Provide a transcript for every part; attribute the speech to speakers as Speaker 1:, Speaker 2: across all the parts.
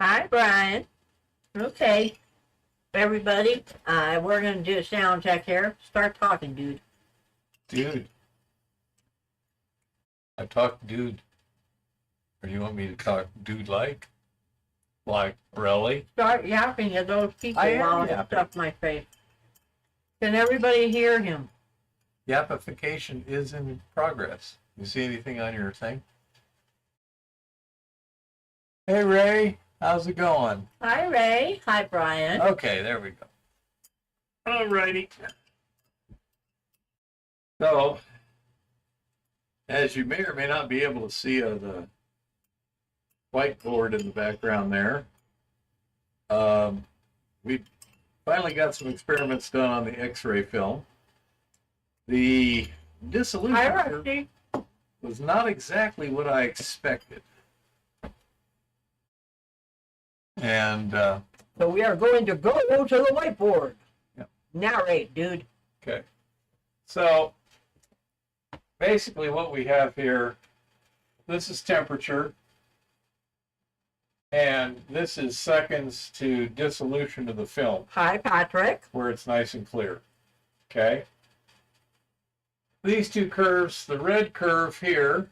Speaker 1: Hi, Brian. Okay, everybody. We're gonna do a sound check here. Start talking, dude.
Speaker 2: Dude, I talk dude. Or you want me to talk dude like? Like, really?
Speaker 1: Start yapping at those people
Speaker 2: I am
Speaker 1: while I
Speaker 2: yapping.
Speaker 1: stuff my face. Can everybody hear him?
Speaker 2: Yappification is in progress. You see anything on your thing? Hey, Ray. How's it going?
Speaker 1: Hi, Ray. Hi, Brian.
Speaker 2: Okay, there we go. Alrighty. So, as you may or may not be able to see the whiteboard in the background there, we finally got some experiments done on the X-ray film. The dissolution
Speaker 1: Hi,
Speaker 2: curve
Speaker 1: Rusty.
Speaker 2: was not exactly what I expected. And,
Speaker 1: So we are going to go to the whiteboard.
Speaker 2: Yep.
Speaker 1: Narrate, dude.
Speaker 2: okay. So, basically what we have here, this is temperature, and this is seconds to dissolution of the film,
Speaker 1: Hi, Patrick.
Speaker 2: where it's nice and clear. Okay? These two curves, the red curve here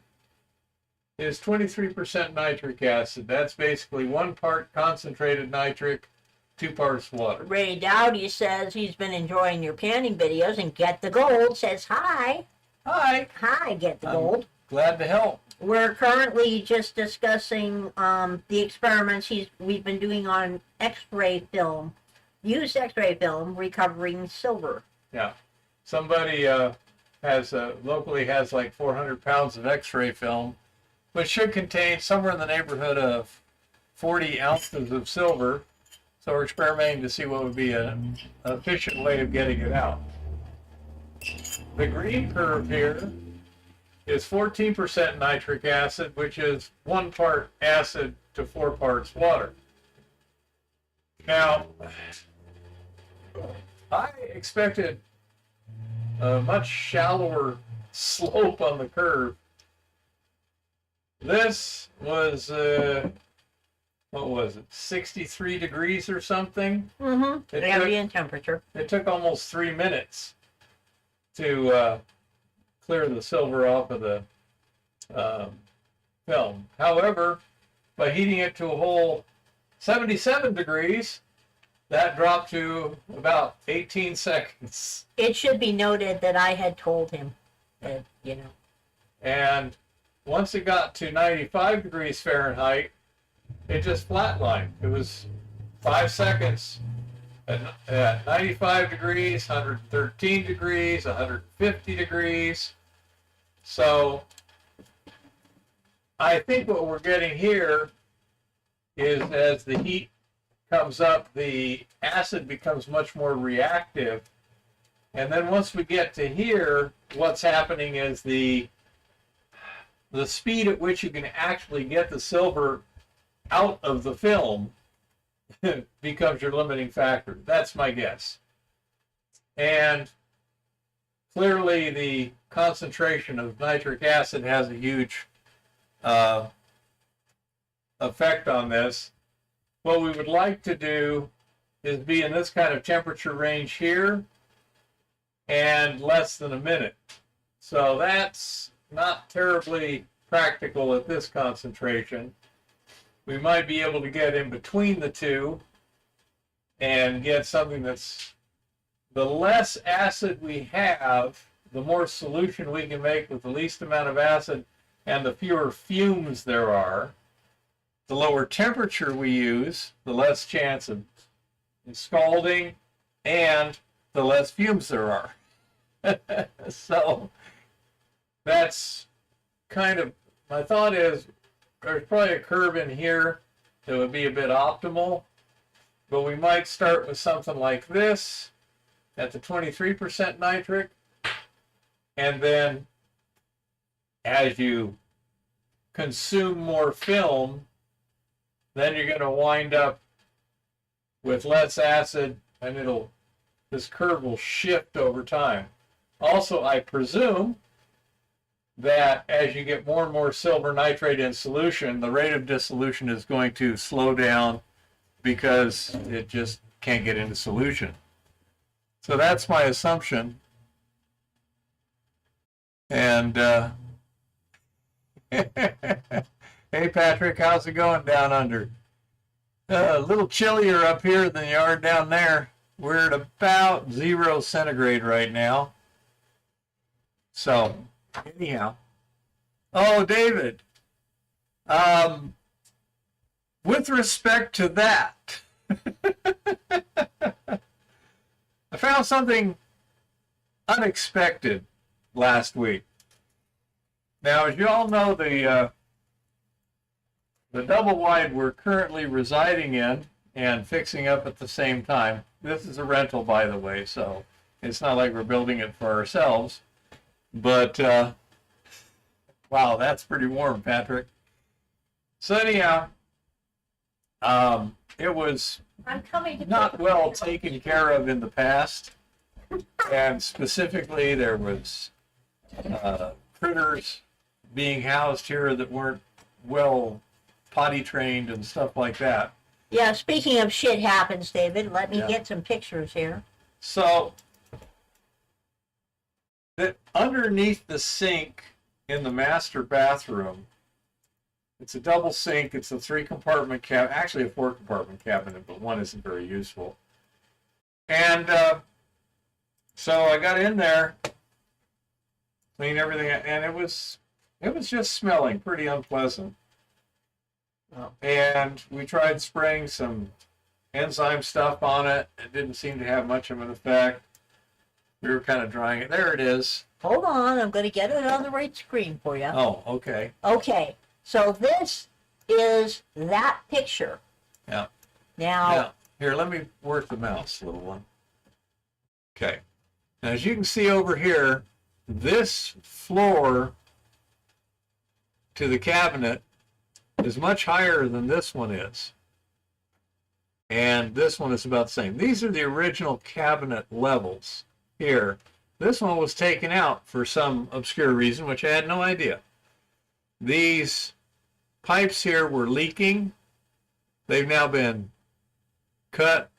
Speaker 2: is 23% nitric acid. That's basically 1 part concentrated nitric, 2 parts water.
Speaker 1: Ray Dowdy says he's been enjoying your panning videos, and Get the Gold says hi.
Speaker 2: Hi.
Speaker 1: Hi, Get the Gold.
Speaker 2: Glad to help.
Speaker 1: We're currently just discussing the experiments we've been doing on X-ray film, used X-ray film, recovering silver.
Speaker 2: Yeah. Somebody locally has like 400 pounds of X-ray film, which should contain somewhere in the neighborhood of 40 ounces of silver. So we're experimenting to see what would be an efficient way of getting it out. The green curve here is 14% nitric acid, which is 1 part acid to 4 parts water. Now, I expected a much shallower slope on the curve. This was, what was it, 63 degrees or something?
Speaker 1: Mm-hmm. Ambient temperature.
Speaker 2: It took almost 3 minutes to clear the silver off of the film. However, by heating it to a whole 77 degrees, that dropped to about 18 seconds.
Speaker 1: It should be noted that I had told him that,
Speaker 2: And once it got to 95 degrees Fahrenheit, it just flatlined. It was 5 seconds at 95 degrees, 113 degrees, 150 degrees. So I think what we're getting here is as the heat comes up, the acid becomes much more reactive. And then once we get to here, what's happening is the speed at which you can actually get the silver out of the film becomes your limiting factor. That's my guess. And clearly the concentration of nitric acid has a huge effect on this. What we would like to do is be in this kind of temperature range here and less than a minute. So that's not terribly practical at this concentration. We might be able to get in between the two and get something that's, the less acid we have, the more solution we can make with the least amount of acid and the fewer fumes there are. The lower temperature we use, the less chance of scalding and the less fumes there are. So that's kind of, my thought is there's probably a curve in here that would be a bit optimal, but we might start with something like this at the 23% nitric, and then as you consume more film, then you're going to wind up with less acid, and this curve will shift over time. Also, I presume that as you get more and more silver nitrate in solution, the rate of dissolution is going to slow down because it just can't get into solution. So that's my assumption. And hey Patrick, how's it going down under? A little chillier up here than you are down there. We're at about 0 centigrade right now. So anyhow, oh David, with respect to that, I found something unexpected last week. Now, as you all know, the double wide we're currently residing in and fixing up at the same time. This is a rental, by the way, so it's not like we're building it for ourselves. But, wow, that's pretty warm, Patrick. So anyhow, it was
Speaker 1: I'm coming to
Speaker 2: not well taken care of in the past. And specifically, there was critters being housed here that weren't well potty trained and stuff like that.
Speaker 1: Yeah, speaking of shit happens, David, let me
Speaker 2: Yeah.
Speaker 1: get some pictures here.
Speaker 2: So that underneath the sink in the master bathroom, it's a double sink. It's a 3-compartment cabinet, actually a 4-compartment cabinet, but one isn't very useful. And so I got in there, cleaned everything, and it was just smelling pretty unpleasant.
Speaker 1: Oh.
Speaker 2: And we tried spraying some enzyme stuff on it. It didn't seem to have much of an effect. We were kind of drying it. There it is.
Speaker 1: Hold on, I'm going to get it on the right screen for you.
Speaker 2: Oh, okay.
Speaker 1: Okay, so this is that picture.
Speaker 2: Yeah.
Speaker 1: Now,
Speaker 2: Now, here, let me work the mouse, little one. Okay. Now, as you can see over here, this floor to the cabinet is much higher than this one is. And this one is about the same. These are the original cabinet levels here. This one was taken out for some obscure reason, which I had no idea. These pipes here were leaking. They've now been cut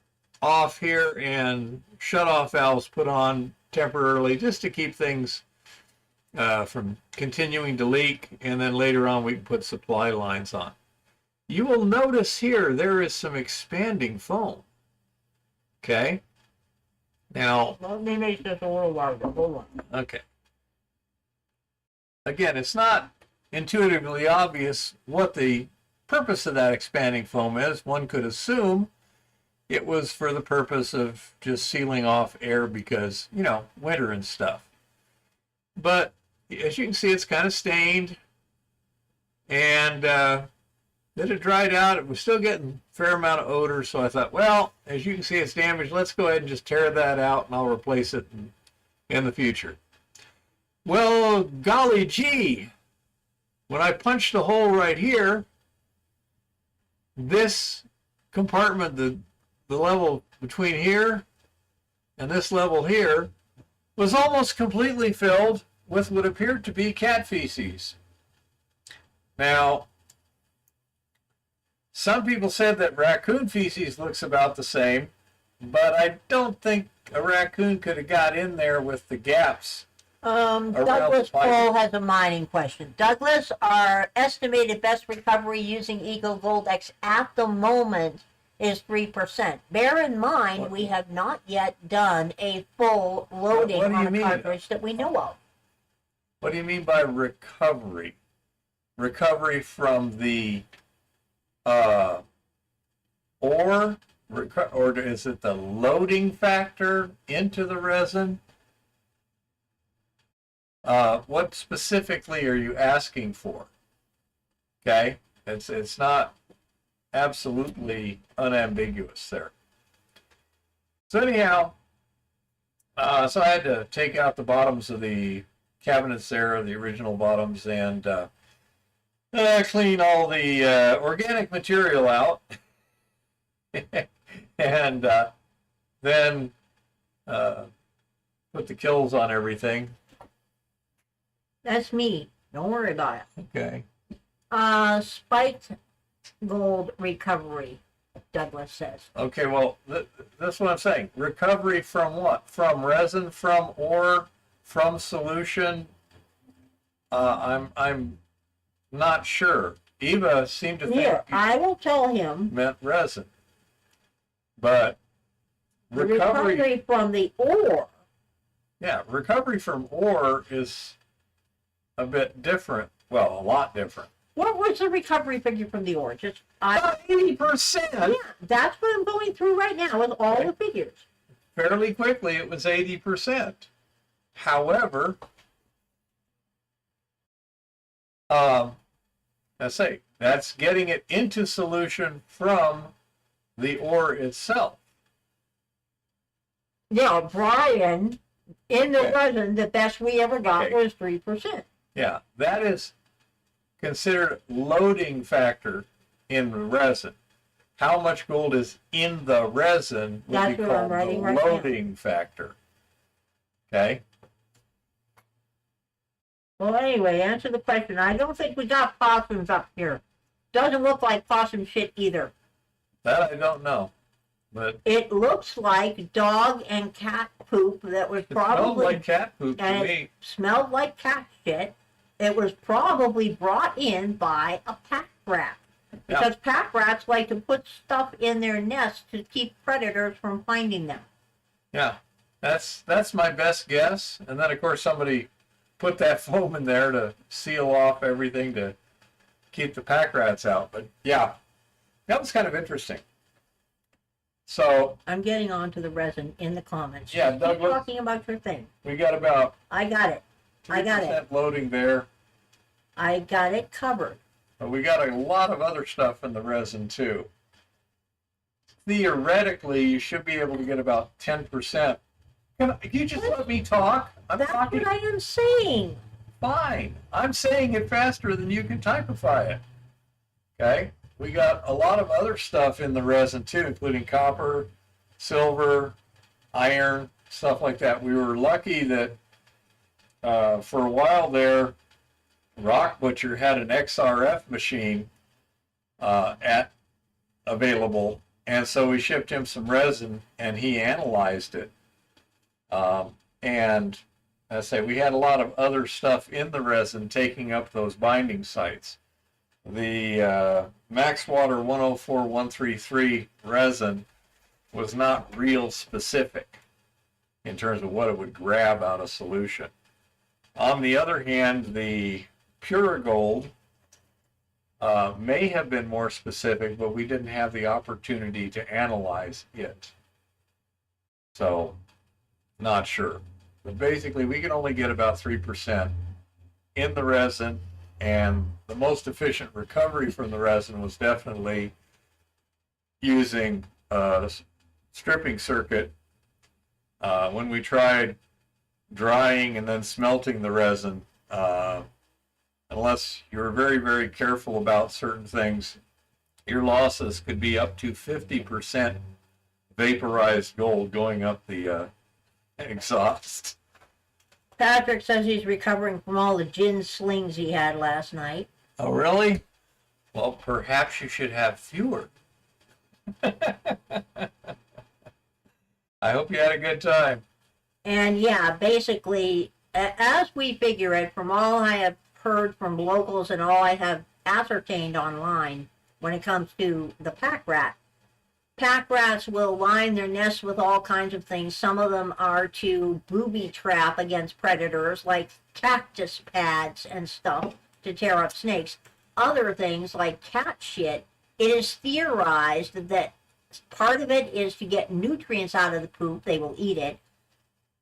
Speaker 2: off here and shut-off valves put on temporarily just to keep things from continuing to leak, and then later on we can put supply lines on. You will notice here there is some expanding foam. Okay? Now,
Speaker 1: let me make this a little larger. Hold on.
Speaker 2: okay. Again, it's not intuitively obvious what the purpose of that expanding foam is. One could assume it was for the purpose of just sealing off air because, you know, winter and stuff. But as you can see, it's kind of stained. And then it dried out. It was still getting a fair amount of odor. So I thought, well, as you can see, it's damaged. Let's go ahead and just tear that out and I'll replace it in the future. Well, golly gee, when I punched a hole right here, this compartment, the level between here and this level here, was almost completely filled with what appeared to be cat feces. Now, some people said that raccoon feces looks about the same, but I don't think a raccoon could have got in there with the gaps.
Speaker 1: Douglas Cole has a mining question. Douglas, our estimated best recovery using Eagle Gold X at the moment is 3%. Bear in mind, we have not yet done a full loading
Speaker 2: What do you
Speaker 1: on a
Speaker 2: mean?
Speaker 1: cartridge that we know of.
Speaker 2: What do you mean by recovery? Recovery from the ore? Or is it the loading factor into the resin? What specifically are you asking for? Okay, it's not absolutely unambiguous there. So anyhow, so I had to take out the bottoms of the cabinets there, the original bottoms, and clean all the organic material out, and then put the kills on everything.
Speaker 1: That's me. Don't worry about it.
Speaker 2: Okay.
Speaker 1: Spiked gold recovery, Douglas says.
Speaker 2: Okay, well, that's what I'm saying. Recovery from what? From resin, from ore, from solution? I'm not sure. Eva seemed to think
Speaker 1: Here, I will tell him.
Speaker 2: meant resin. But
Speaker 1: The
Speaker 2: recovery,
Speaker 1: recovery from the ore.
Speaker 2: yeah, recovery from ore is a bit different. Well, a lot different.
Speaker 1: What was the recovery figure from the ore? Just
Speaker 2: About 80%.
Speaker 1: yeah, that's what I'm going through right now with all the figures.
Speaker 2: Fairly quickly, it was 80%. However, I say that's getting it into solution from the ore itself.
Speaker 1: Yeah, Brian, in the
Speaker 2: Okay.
Speaker 1: resin, the best we ever got
Speaker 2: Okay.
Speaker 1: was 3%.
Speaker 2: Yeah, that is considered loading factor in the resin. How much gold is in the resin would
Speaker 1: That's
Speaker 2: be
Speaker 1: what I'm
Speaker 2: called the
Speaker 1: writing right now.
Speaker 2: loading factor. Okay?
Speaker 1: Well, anyway, answer the question. I don't think we got possums up here. Doesn't look like possum shit either.
Speaker 2: That I don't know. But
Speaker 1: It looks like dog and cat poop that was
Speaker 2: it smelled
Speaker 1: probably
Speaker 2: like cat poop to
Speaker 1: and
Speaker 2: me.
Speaker 1: it smelled like cat shit. It was probably brought in by a pack rat. Because pack rats like to put stuff in their nests to keep predators from finding them.
Speaker 2: Yeah, that's my best guess. And then of course somebody put that foam in there to seal off everything to keep the pack rats out. But yeah, that was kind of interesting. So
Speaker 1: I'm getting on to the resin in the comments.
Speaker 2: Yeah,
Speaker 1: Keep
Speaker 2: Douglas.
Speaker 1: talking about your thing.
Speaker 2: we got about
Speaker 1: I got it. I got it.
Speaker 2: 3% loading there.
Speaker 1: I got it covered.
Speaker 2: But we got a lot of other stuff in the resin too. Theoretically, you should be able to get about 10%. Can you just let me talk? I'm
Speaker 1: That's
Speaker 2: talking.
Speaker 1: what I am saying.
Speaker 2: Fine. I'm saying it faster than you can typify it. Okay? We got a lot of other stuff in the resin too, including copper, silver, iron, stuff like that. We were lucky that for a while there, Rock Butcher had an XRF machine available, and so we shipped him some resin, and he analyzed it. And I say we had a lot of other stuff in the resin taking up those binding sites. The Max Water 104133 resin was not real specific in terms of what it would grab out of solution. On the other hand, the Pure Gold may have been more specific, but we didn't have the opportunity to analyze it. So, not sure. But basically, we can only get about 3% in the resin, and the most efficient recovery from the resin was definitely using a stripping circuit. When we tried drying and then smelting the resin, unless you're very, very careful about certain things, your losses could be up to 50% vaporized gold going up the exhaust.
Speaker 1: Patrick says he's recovering from all the gin slings he had last night.
Speaker 2: Oh, really? Well, perhaps you should have fewer. I hope you had a good time.
Speaker 1: And yeah, basically, as we figure it, from all I have heard from locals and all I have ascertained online when it comes to the pack rat, pack rats will line their nests with all kinds of things. Some of them are to booby trap against predators, like cactus pads and stuff to tear up snakes. Other things, like cat shit, it is theorized that part of it is to get nutrients out of the poop, they will eat it,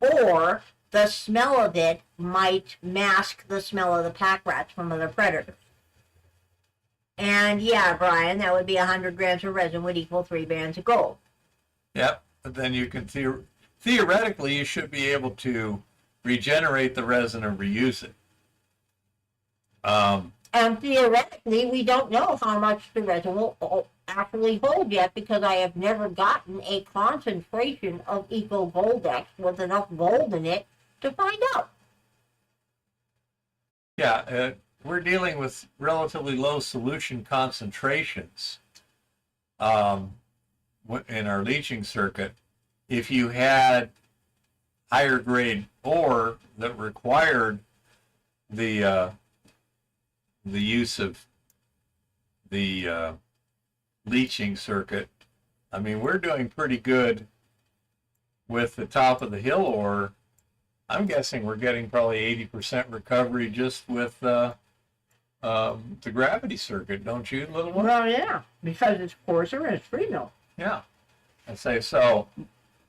Speaker 1: or the smell of it might mask the smell of the pack rats from other predators. And yeah, Brian, that would be 100 grams of resin would equal 3 bands of gold.
Speaker 2: Yep, but then you can theoretically, you should be able to regenerate the resin and reuse it.
Speaker 1: And theoretically, we don't know how much the resin will actually hold yet, because I have never gotten a concentration of Eco Goldex with enough gold in it to find out.
Speaker 2: Yeah, we're dealing with relatively low solution concentrations um, in our leaching circuit. If you had higher grade ore that required the use of the leaching circuit, I mean, we're doing pretty good with the top of the hill ore. I'm guessing we're getting probably 80% recovery just with the gravity circuit, don't you, little one?
Speaker 1: Well, yeah, because it's coarser and it's free mill.
Speaker 2: Yeah, I say so.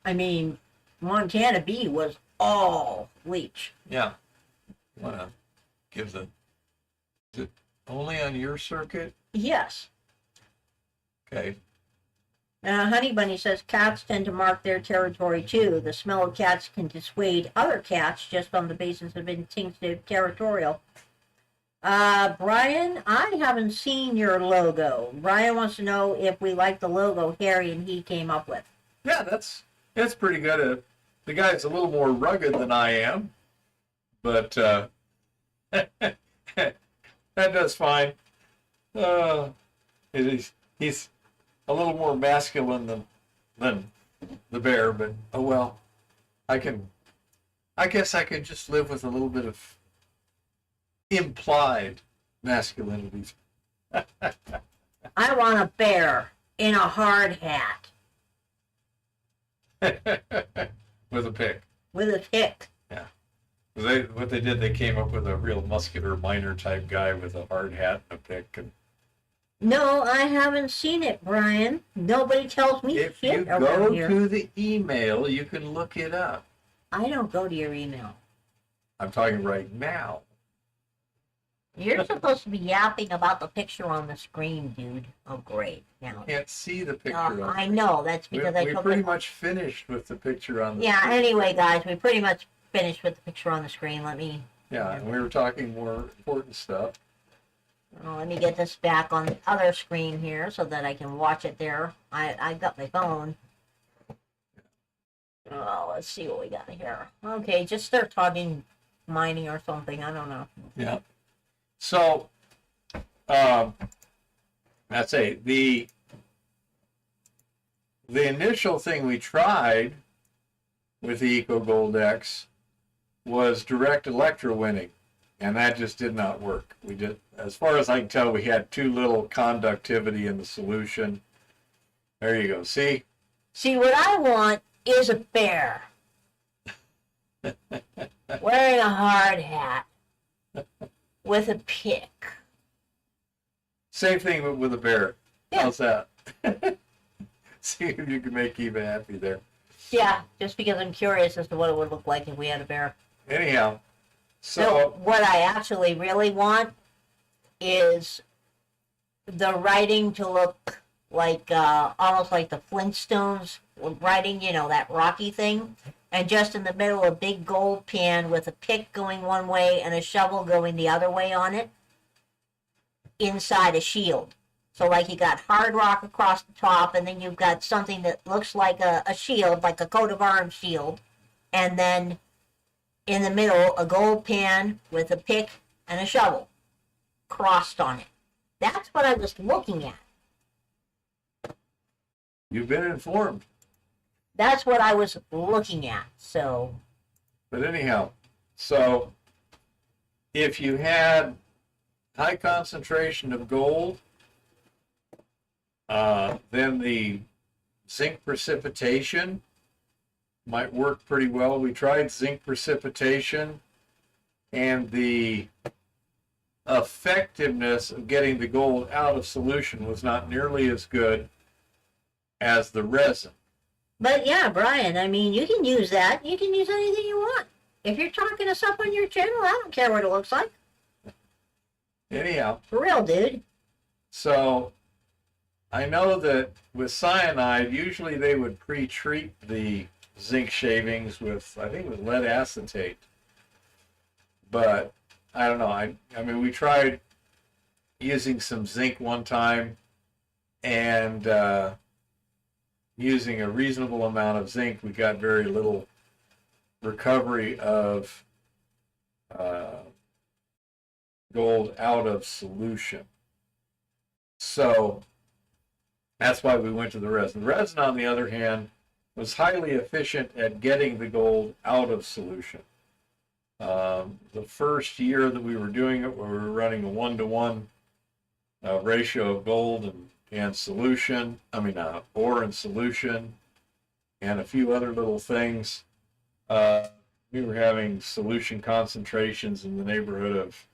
Speaker 1: I mean, Montana B was all leach.
Speaker 2: Yeah, want to give the, is it only on your circuit?
Speaker 1: Yes.
Speaker 2: Okay.
Speaker 1: Honey Bunny says cats tend to mark their territory too. The smell of cats can dissuade other cats just on the basis of instinctive territorial. Brian, I haven't seen your logo. Brian wants to know if we like the logo Harry and he came up with.
Speaker 2: Yeah, that's pretty good. The guy's a little more rugged than I am, but that does fine. He's a little more masculine than the bear, but oh well. I guess I can just live with a little bit of implied masculinity.
Speaker 1: I want a bear in a hard hat
Speaker 2: With a pick.
Speaker 1: with a pick.
Speaker 2: Yeah. What they did, they came up with a real muscular miner type guy with a hard hat and a pick. And
Speaker 1: No, I haven't seen it, Brian. Nobody tells me
Speaker 2: if
Speaker 1: shit
Speaker 2: you
Speaker 1: around
Speaker 2: go
Speaker 1: here.
Speaker 2: to the email, you can look it up.
Speaker 1: I don't go to your email.
Speaker 2: I'm talking right now.
Speaker 1: You're supposed to be yapping about the picture on the screen, dude. Oh, great. Now,
Speaker 2: Can't see the picture. on
Speaker 1: I know. That's because I
Speaker 2: we
Speaker 1: took
Speaker 2: pretty
Speaker 1: it.
Speaker 2: much finished with the picture on the
Speaker 1: Yeah,
Speaker 2: screen.
Speaker 1: anyway, guys, we pretty much finished with the picture on the screen. Let me
Speaker 2: And we were talking more important stuff.
Speaker 1: let me get this back on the other screen here so that I can watch it there. I got my phone. Oh, let's see what we got here. Okay, just start talking mining or something. I don't know.
Speaker 2: Yeah. So, I'd say the initial thing we tried with the Eco Gold X was direct electrowinning, and that just did not work. We did, as far as I can tell, we had too little conductivity in the solution. There you go. See?
Speaker 1: See, what I want is a bear wearing a hard hat with a pick.
Speaker 2: Same thing with a bear.
Speaker 1: Yeah.
Speaker 2: How's that? See if you can make Eva happy there.
Speaker 1: Yeah, just because I'm curious as to what it would look like if we had a bear.
Speaker 2: Anyhow,
Speaker 1: So
Speaker 2: so
Speaker 1: what I actually really want is the writing to look like almost like the Flintstones writing, you know, that Rocky thing. And just in the middle, a big gold pan with a pick going one way and a shovel going the other way on it inside a shield. So like you got hard rock across the top, and then you've got something that looks like a shield, like a coat of arms shield. And then in the middle, a gold pan with a pick and a shovel crossed on it. That's what I was looking at.
Speaker 2: you've been informed.
Speaker 1: That's what I was looking at. So,
Speaker 2: But anyhow, so if you had high concentration of gold, then the zinc precipitation might work pretty well. We tried zinc precipitation, and the effectiveness of getting the gold out of solution was not nearly as good as the resin.
Speaker 1: but yeah, Brian, I mean, you can use that. You can use anything you want. If you're talking us up on your channel, I don't care what it looks like.
Speaker 2: Anyhow,
Speaker 1: For real, dude.
Speaker 2: so I know that with cyanide, usually they would pre-treat the zinc shavings with, I think, with lead acetate. But I don't know. I mean, we tried using some zinc one time, and using a reasonable amount of zinc, we got very little recovery of gold out of solution. So that's why we went to the resin. The resin, on the other hand, was highly efficient at getting the gold out of solution. The first year that we were doing it, we were running a 1-to-1 ratio of gold and solution. Ore and solution, and a few other little things. We were having solution concentrations in the neighborhood of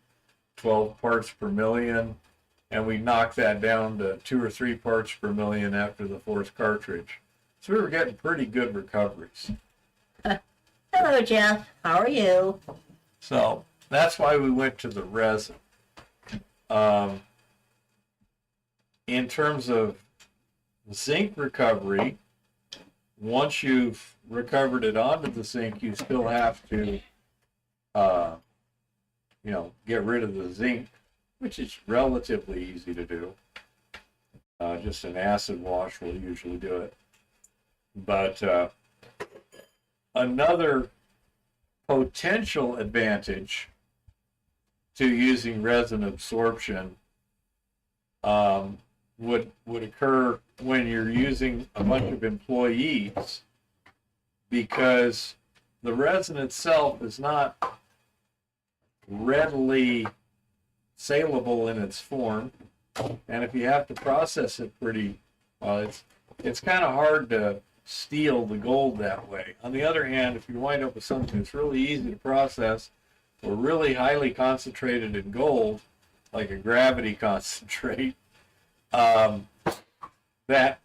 Speaker 2: 12 parts per million, and we knocked that down to 2 or 3 parts per million after the fourth cartridge. So we were getting pretty good recoveries.
Speaker 1: Hello, Jeff. How are you?
Speaker 2: So that's why we went to the resin. In terms of zinc recovery, once you've recovered it onto the zinc, you still have to, get rid of the zinc, which is relatively easy to do. Just an acid wash will usually do it. But another potential advantage to using resin absorption would occur when you're using a bunch of employees, because the resin itself is not readily saleable in its form, and if you have to process it pretty well, it's kind of hard to steal the gold that way. On the other hand, if you wind up with something that's really easy to process or really highly concentrated in gold, like a gravity concentrate, that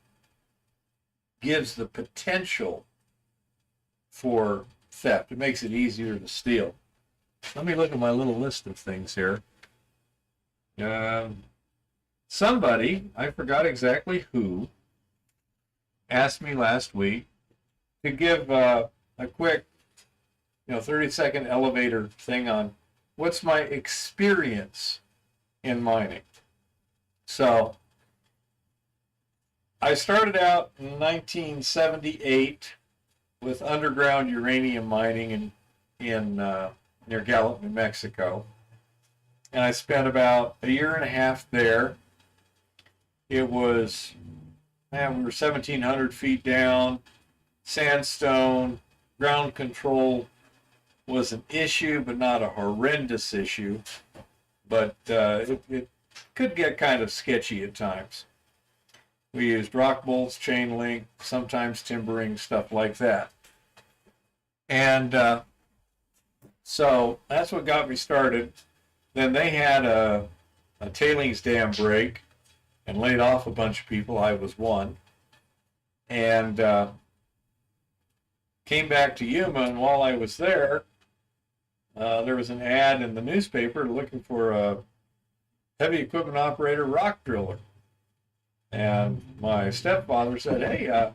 Speaker 2: gives the potential for theft. It makes it easier to steal. Let me look at my little list of things here. Somebody, I forgot exactly who, asked me last week to give a quick 30-second elevator thing on what's my experience in mining. So I started out in 1978 with underground uranium mining in near Gallup, New Mexico. And I spent about a year and a half there. It was, we were 1,700 feet down, sandstone, ground control was an issue, but not a horrendous issue. But it could get kind of sketchy at times. We used rock bolts, chain link, sometimes timbering, stuff like that. And so that's what got me started. Then they had a tailings dam break and laid off a bunch of people. I was one. And came back to Yuma, and while I was there, there was an ad in the newspaper looking for a heavy equipment operator rock driller. And my stepfather said, hey,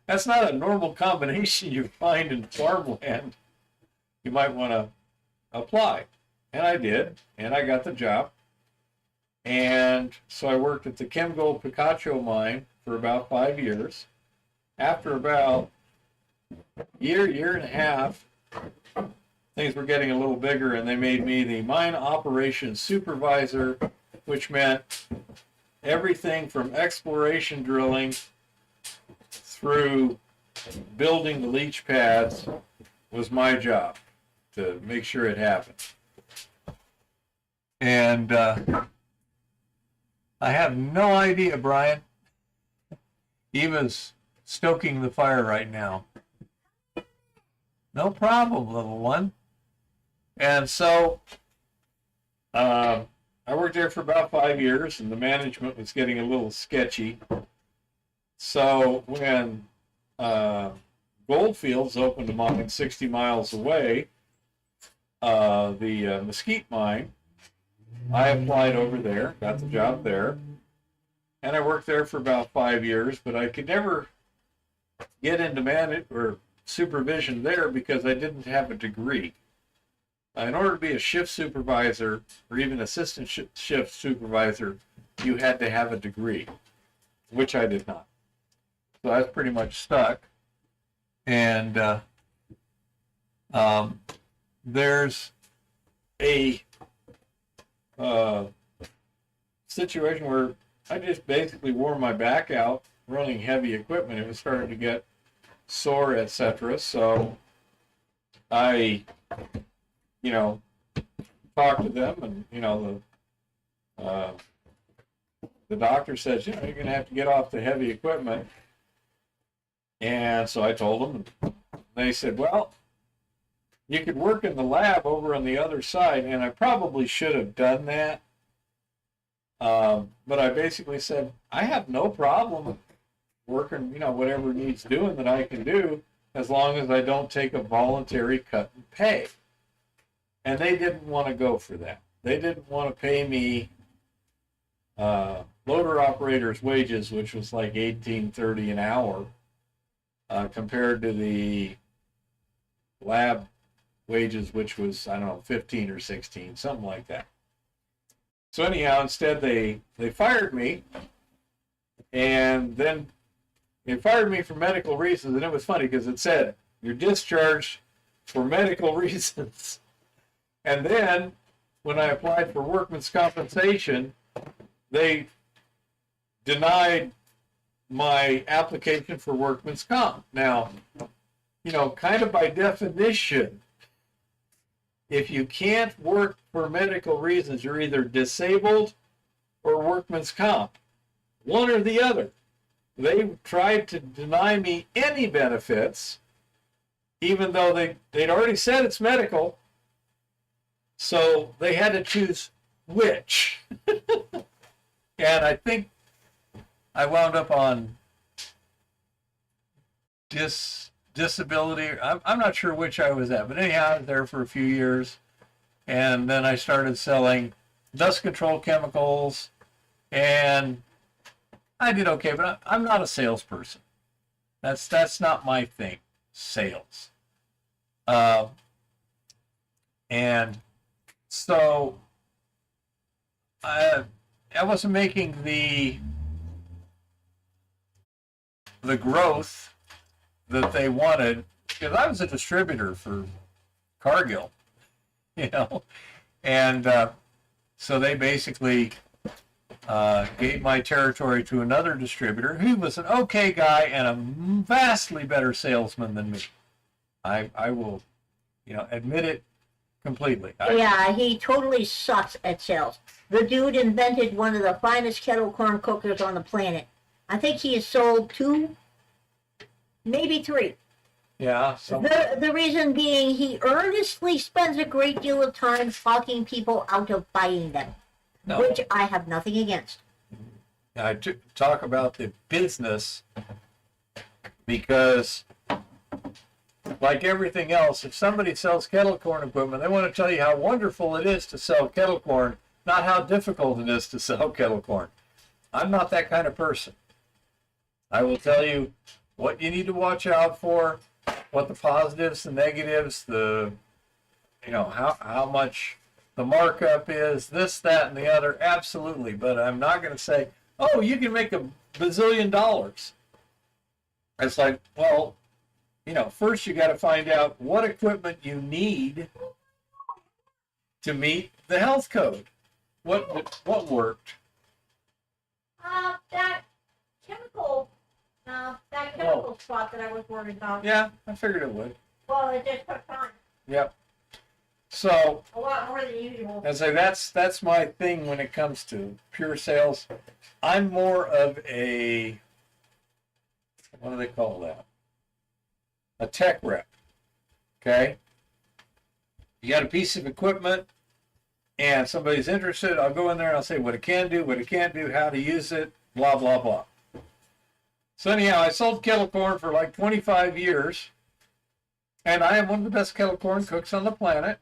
Speaker 2: that's not a normal combination you find in farmland. You might want to apply. And I did, and I got the job. And so I worked at the Chemgold Picacho mine for about 5 years. After about year and a half, things were getting a little bigger, and they made me the mine operations supervisor, which meant everything from exploration drilling through building the leach pads was my job to make sure it happened. And I have no idea, Brian. Eva's stoking the fire right now. No problem, little one. And so I worked there for about 5 years, and the management was getting a little sketchy. So when Goldfields opened a mine 60 miles away, the Mesquite mine, I applied over there, got the job there, and I worked there for about 5 years, but I could never get into management or supervision there because I didn't have a degree. In order to be a shift supervisor or even assistant shift supervisor, you had to have a degree, which I did not. So I was pretty much stuck. And there's a situation where I just basically wore my back out running heavy equipment. It was starting to get sore, etc. So I, talked to them, and the doctor says, you're going to have to get off the heavy equipment. And so I told them, and they said, well, you could work in the lab over on the other side, and I probably should have done that. But I basically said, I have no problem working, whatever needs doing that I can do, as long as I don't take a voluntary cut in pay. And they didn't want to go for that. They didn't want to pay me loader operator's wages, which was like $18.30 an hour, compared to the lab wages, which was, I don't know, 15 or 16, something like that. So anyhow, instead they fired me, and then they fired me for medical reasons. And it was funny because it said, you're discharged for medical reasons. And then when I applied for workman's compensation, they denied my application for workman's comp. Now, kind of by definition, if you can't work for medical reasons, you're either disabled or workman's comp, one or the other. They tried to deny me any benefits, even though they'd already said it's medical. So they had to choose which. And I think I wound up on disability. I'm not sure which I was at, but anyhow, I was there for a few years. And then I started selling dust control chemicals, and I did okay, but I'm not a salesperson. That's not my thing, sales. And so I wasn't making the growth that they wanted, because I was a distributor for Cargill, and so they basically gave my territory to another distributor who was an okay guy and a vastly better salesman than me. I will, admit it completely.
Speaker 1: Yeah, he totally sucks at sales. The dude invented one of the finest kettle corn cookers on the planet. I think he has sold 2, maybe 3.
Speaker 2: Yeah.
Speaker 1: The reason being, he earnestly spends a great deal of time talking people out of buying them, which I have nothing against.
Speaker 2: I talk about the business because, like everything else, if somebody sells kettle corn equipment, they want to tell you how wonderful it is to sell kettle corn, not how difficult it is to sell kettle corn. I'm not that kind of person. I will tell you what you need to watch out for, what the positives, the negatives, how much the markup is, this, that, and the other. Absolutely. But I'm not going to say, oh, you can make $1 bazillion. It's like, well, first you got to find out what equipment you need to meet the health code. What worked?
Speaker 1: That chemical spot that I was worried about.
Speaker 2: Yeah, I figured it would.
Speaker 1: Well, it just took time.
Speaker 2: Yep. So
Speaker 1: A lot more than usual.
Speaker 2: I say that's my thing when it comes to pure sales. I'm more of a, what do they call that? A tech rep. Okay? You got a piece of equipment and somebody's interested, I'll go in there and I'll say what it can do, what it can't do, how to use it, blah, blah, blah. So anyhow, I sold kettle corn for like 25 years, and I am one of the best kettle corn cooks on the planet.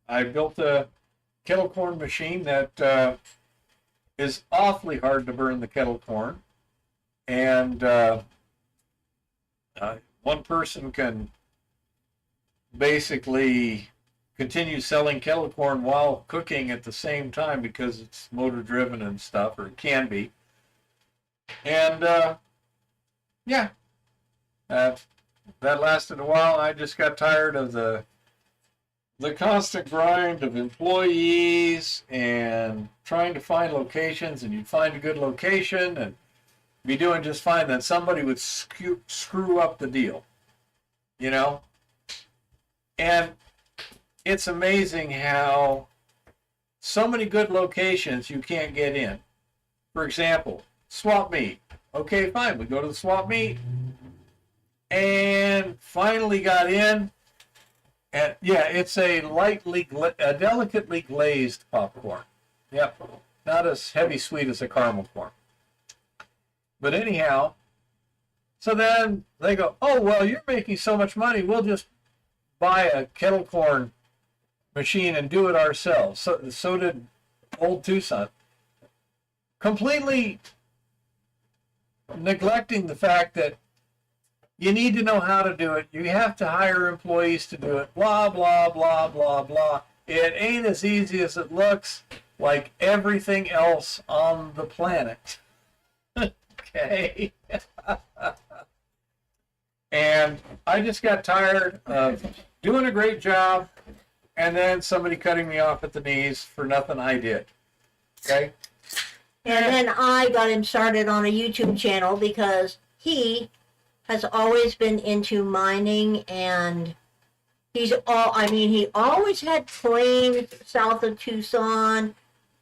Speaker 2: I built a kettle corn machine that is awfully hard to burn the kettle corn, and one person can basically continue selling kettle corn while cooking at the same time because it's motor driven and stuff, or it can be. And that lasted a while. I just got tired of the the constant grind of employees and trying to find locations, and you'd find a good location and be doing just fine, then somebody would screw up the deal, you know? And it's amazing how so many good locations you can't get in. For example, swap meet. Okay, fine, we go to the swap meet and finally got in. And yeah, it's a delicately glazed popcorn. Yep, not as heavy sweet as a caramel corn. But anyhow, so then they go, oh, well, you're making so much money, we'll just buy a kettle corn machine and do it ourselves. So did old Tucson. Completely neglecting the fact that you need to know how to do it. You have to hire employees to do it. Blah, blah, blah, blah, blah. It ain't as easy as it looks, like everything else on the planet. Okay. And I just got tired of doing a great job and then somebody cutting me off at the knees for nothing I did. Okay.
Speaker 1: And then I got him started on a YouTube channel because he has always been into mining, and he always had claims south of Tucson.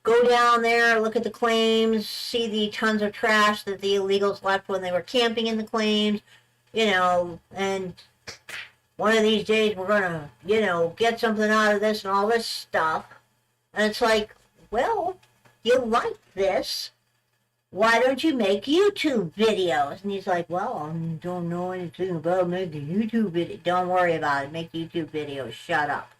Speaker 1: Go down there, look at the claims, see the tons of trash that the illegals left when they were camping in the claims, and one of these days we're gonna, get something out of this and all this stuff. And it's like, well, you like this, why don't you make YouTube videos? And he's like, well, I don't know anything about making YouTube videos. Don't worry about it. Make YouTube videos. Shut up.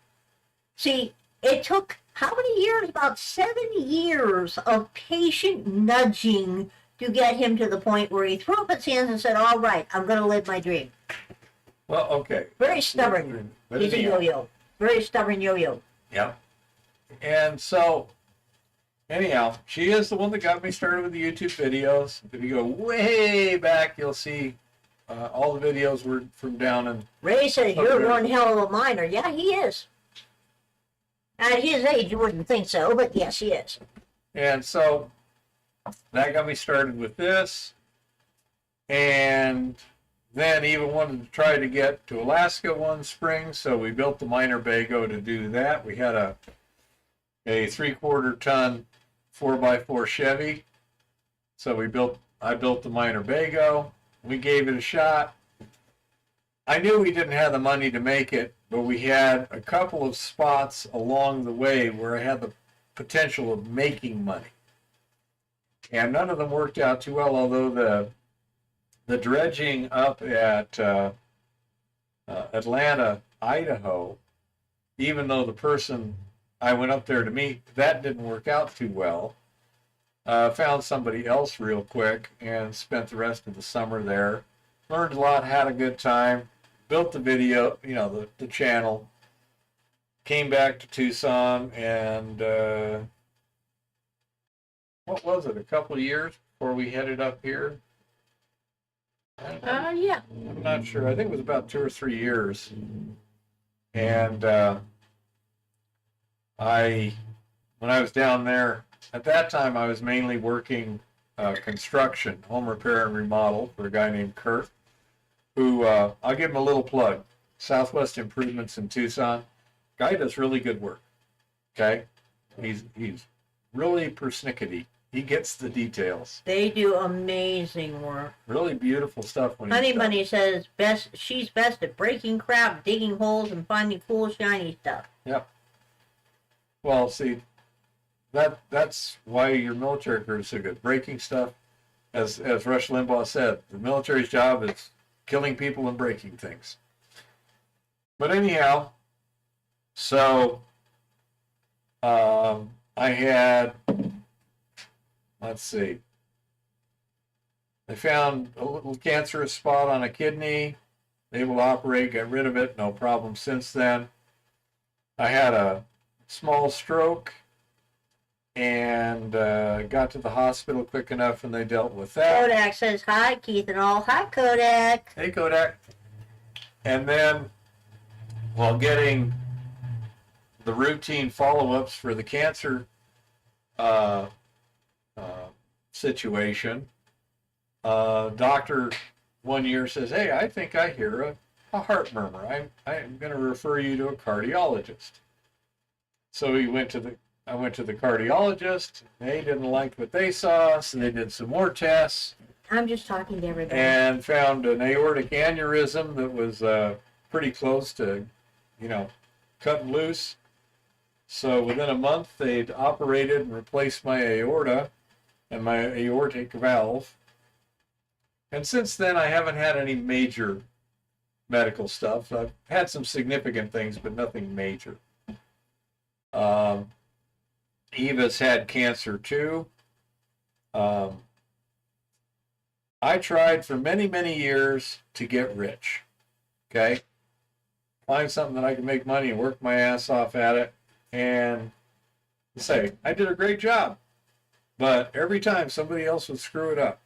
Speaker 1: See, it took how many years? About 7 years of patient nudging to get him to the point where he threw up his hands and said, all right, I'm going to live my dream.
Speaker 2: Well, okay.
Speaker 1: Very stubborn. He's a yo-yo. Very stubborn yo-yo.
Speaker 2: Yeah. And so, anyhow, she is the one that got me started with the YouTube videos. If you go way back, you'll see all the videos were from down in...
Speaker 1: Ray says you're one hell of a miner. Yeah, he is. At his age, you wouldn't think so, but yes, he is.
Speaker 2: And so, that got me started with this. And then even wanted to try to get to Alaska one spring, so we built the miner bago to do that. We had a 3/4 ton 4x4 Chevy. So I built the miner bago. We gave it a shot. I knew we didn't have the money to make it, but we had a couple of spots along the way where I had the potential of making money. And none of them worked out too well, although the dredging up at Atlanta, Idaho, even though the person I went up there to meet, that didn't work out too well. Found somebody else real quick and spent the rest of the summer there. Learned a lot, had a good time, built the video, the channel. Came back to Tucson and what was it, a couple of years before we headed up here?
Speaker 1: Yeah.
Speaker 2: I'm not sure. I think it was about 2 or 3 years. And when I was down there, at that time I was mainly working construction, home repair and remodel for a guy named Kurt, who, I'll give him a little plug, Southwest Improvements in Tucson. Guy does really good work, okay? He's really persnickety. He gets the details.
Speaker 1: They do amazing work.
Speaker 2: Really beautiful stuff. When
Speaker 1: Honey Bunny says she's best at breaking crap, digging holes, and finding cool, shiny stuff.
Speaker 2: Yep. Well, see, that's why your military crew is so good. Breaking stuff, as Rush Limbaugh said, the military's job is killing people and breaking things. But anyhow, so I had, let's see, they found a little cancerous spot on a kidney, able to operate, got rid of it, no problem since then. I had a small stroke and got to the hospital quick enough and they dealt with that.
Speaker 1: Kodak says hi, Keith and all. Hi, Kodak.
Speaker 2: Hey, Kodak. And then, while getting the routine follow-ups for the cancer uh, situation. Doctor one year says, "Hey, I think I hear a heart murmur. I'm going to refer you to a cardiologist." So I went to the cardiologist. They didn't like what they saw, so they did some more tests.
Speaker 1: I'm just talking to everybody.
Speaker 2: And found an aortic aneurysm that was pretty close to, cutting loose. So within a month, they'd operated and replaced my aorta and my aortic valve. And since then, I haven't had any major medical stuff. I've had some significant things, but nothing major. Eva's had cancer too. I tried for many, many years to get rich. Okay? Find something that I can make money and work my ass off at it. And say, I did a great job. But every time somebody else would screw it up.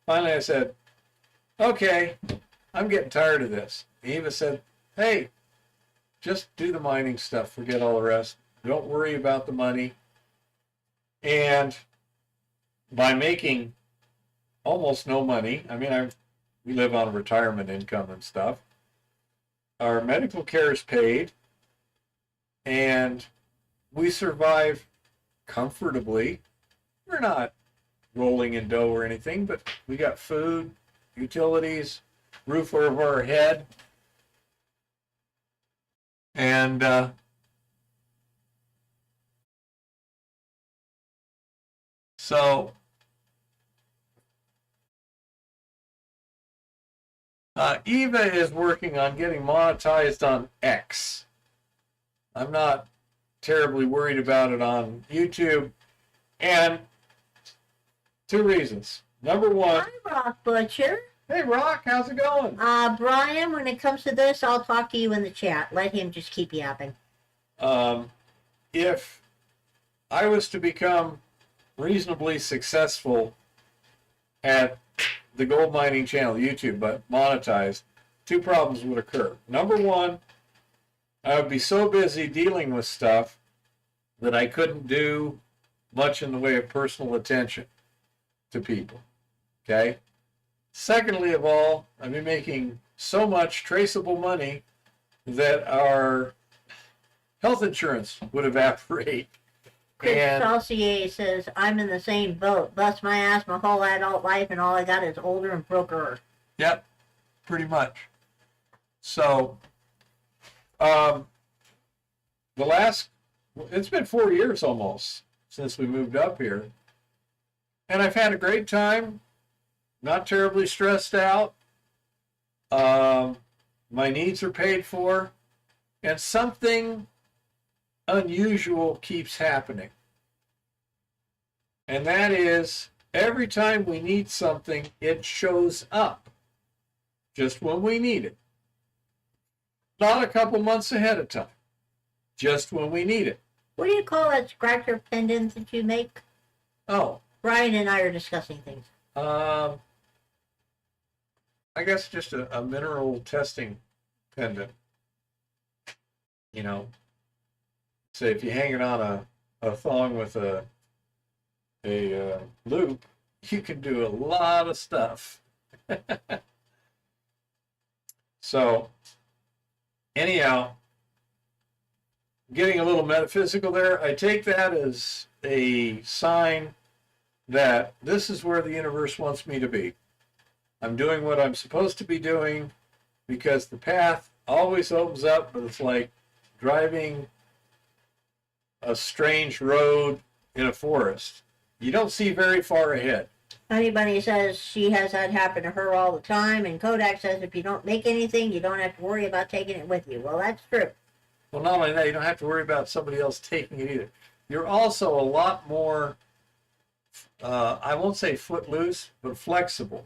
Speaker 2: Finally, I said, okay, I'm getting tired of this. Eva said, hey, just do the mining stuff. Forget all the rest. Don't worry about the money. And by making almost no money, I mean, we live on retirement income and stuff. Our medical care is paid, and we survive comfortably. We're not rolling in dough or anything, but we got food, utilities, roof over our head, and so Eva is working on getting monetized on X. I'm not terribly worried about it on YouTube, and two reasons. Number one,
Speaker 1: Hi, Rock Butcher.
Speaker 2: Hey, Rock, how's it going?
Speaker 1: Brian, when it comes to this, I'll talk to you in the chat. Let him just keep yapping.
Speaker 2: If I was to become reasonably successful at the gold mining channel, YouTube, but monetized, two problems would occur. Number one, I would be so busy dealing with stuff that I couldn't do much in the way of personal attention to people. Okay? Secondly of all, I'd be making so much traceable money that our health insurance would evaporate.
Speaker 1: Chris
Speaker 2: And
Speaker 1: Saucier says, I'm in the same boat. Bust my ass my whole adult life, and all I got is older and broker.
Speaker 2: yep, pretty much. So, the it's been 4 years almost since we moved up here. And I've had a great time, not terribly stressed out. My needs are paid for, and something unusual keeps happening. And that is, every time we need something, it shows up just when we need it. Not a couple months ahead of time, just when we need it.
Speaker 1: What do you call that scratcher pendant that you make?
Speaker 2: Oh,
Speaker 1: Brian and I are discussing things.
Speaker 2: I guess just a mineral testing pendant. You know, say if you hang it on a thong with a loop, you can do a lot of stuff. So, anyhow, getting a little metaphysical there, I take that as a sign that this is where the universe wants me to be. I'm doing what I'm supposed to be doing because the path always opens up, but it's like driving a strange road in a forest. You don't see very far ahead.
Speaker 1: Honey Bunny says she has that happen to her all the time, and Kodak says if you don't make anything, you don't have to worry about taking it with you. Well, that's true.
Speaker 2: Well, not only that, you don't have to worry about somebody else taking it either. You're also a lot more, I won't say footloose, but flexible.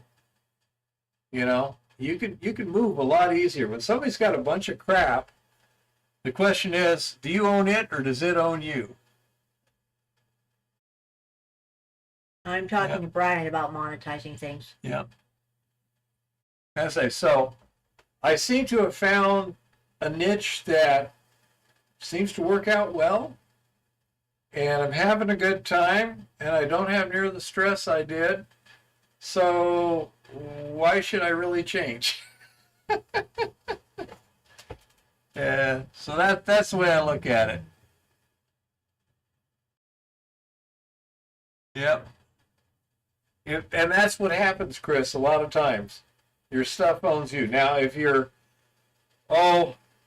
Speaker 2: You know, you can move a lot easier. When somebody's got a bunch of crap, the question is, do you own it or does it own you?
Speaker 1: I'm talking to Brian about monetizing things.
Speaker 2: Yeah. As I say, so I seem to have found a niche that seems to work out well. And I'm having a good time, and I don't have near the stress I did. So why should I really change? Yeah, so that's the way I look at it. Yep. And that's what happens, Chris, a lot of times. Your stuff owns you. Now, if you're,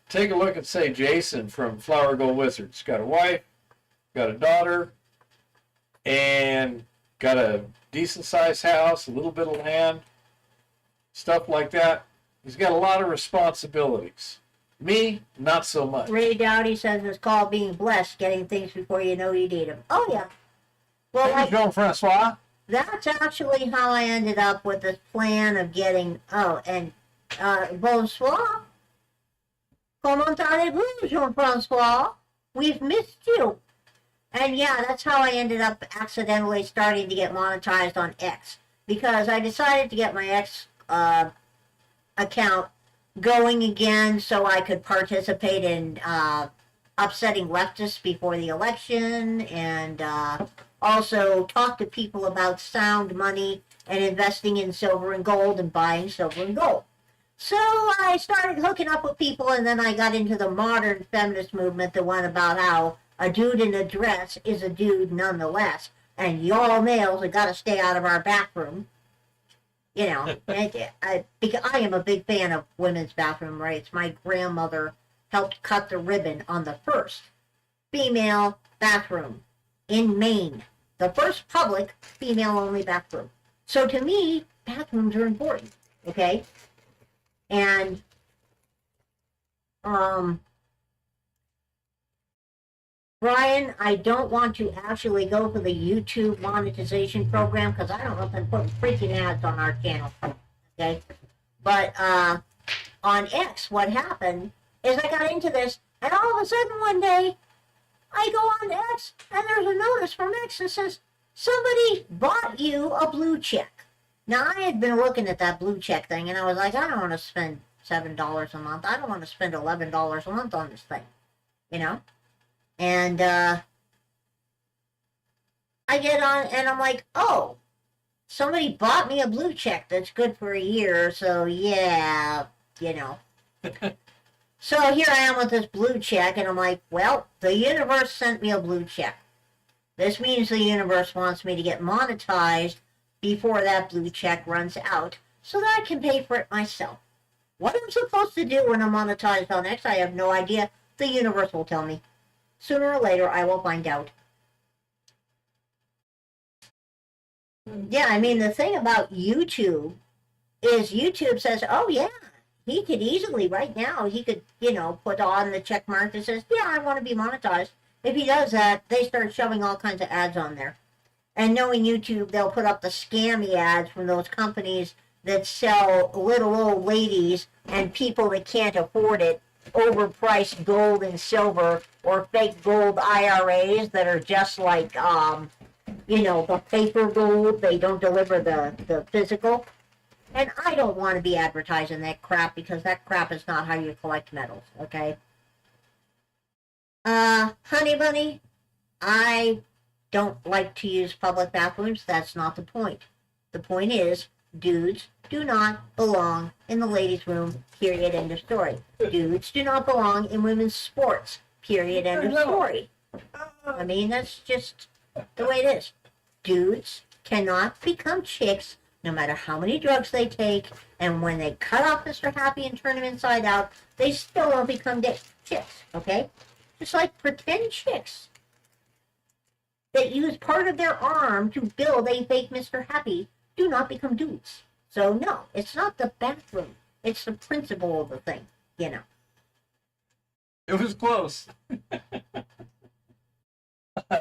Speaker 2: take a look at, say, Jason from Flower Gold Wizards. Got a wife, got a daughter, and got a decent-sized house, a little bit of land, stuff like that. He's got a lot of responsibilities. Me, not so much.
Speaker 1: Ray Dowdy says it's called being blessed, getting things before you know you need them. Oh, yeah. Well,
Speaker 2: Hey, Jean-Francois.
Speaker 1: that's actually how I ended up with this plan of getting, bonsoir. Comment allez-vous, Jean-Francois? We've missed you. And yeah, that's how I ended up accidentally starting to get monetized on X. Because I decided to get my X account going again so I could participate in upsetting leftists before the election and also talk to people about sound money and investing in silver and gold and buying silver and gold. So I started hooking up with people, and then I got into the modern feminist movement, the one about how a dude in a dress is a dude nonetheless, and y'all males have got to stay out of our bathroom. You know, because I am a big fan of women's bathroom rights. My grandmother helped cut the ribbon on the first female bathroom in Maine. The first public female-only bathroom. So to me, bathrooms are important, okay? And, Brian, I don't want to actually go for the YouTube monetization program because I don't want them putting freaking ads on our channel, okay? But on X, what happened is I got into this, and all of a sudden one day, I go on X, and there's a notice from X that says, somebody bought you a blue check. Now, I had been looking at that blue check thing, and I was like, I don't want to spend $7 a month. I don't want to spend $11 a month on this thing, you know? And I get on, and I'm like, oh, somebody bought me a blue check that's good for a year, so yeah, you know. So here I am with this blue check, and I'm like, well, the universe sent me a blue check. This means the universe wants me to get monetized before that blue check runs out so that I can pay for it myself. What I'm supposed to do when I'm monetized on X, I have no idea. The universe will tell me. Sooner or later, I will find out. Yeah, I mean, the thing about YouTube is YouTube says, oh, yeah, he could easily, right now, he could, you know, put on the check mark that says, yeah, I want to be monetized. If he does that, they start shoving all kinds of ads on there. And knowing YouTube, they'll put up the scammy ads from those companies that sell little old ladies and people that can't afford it, overpriced gold and silver or fake gold IRAs that are just like, you know, the paper gold. They don't deliver the physical. And I don't want to be advertising that crap because that crap is not how you collect metals, okay? Honey bunny, I don't like to use public bathrooms. That's not the point. The point is, dudes do not belong in the ladies' room, period, end of story. Dudes do not belong in women's sports, period, end of story. I mean, that's just the way it is. Dudes cannot become chicks no matter how many drugs they take, and when they cut off Mr. Happy and turn him inside out, they still don't become chicks, okay? Just like pretend chicks that use part of their arm to build a fake Mr. Happy do not become dudes. So no, it's not the bathroom. It's the principle of the thing, you know.
Speaker 2: It was close.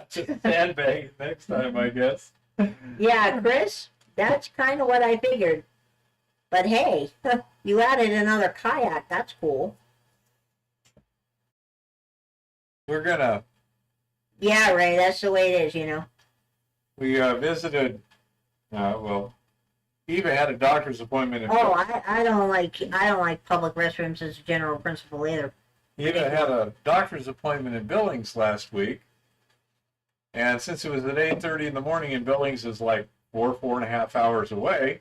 Speaker 2: Just sandbag next time, I guess.
Speaker 1: Yeah, Chris, that's kind of what I figured. But hey, you added another kayak. That's cool.
Speaker 2: We're gonna.
Speaker 1: Yeah, Ray, that's the way it is, you know.
Speaker 2: We visited. Well, Eva had a doctor's appointment.
Speaker 1: Oh, I don't like public restrooms as a general principle either.
Speaker 2: Eva had a doctor's appointment in Billings last week, and since it was at 8:30 in the morning, and Billings is like 4.5 hours away,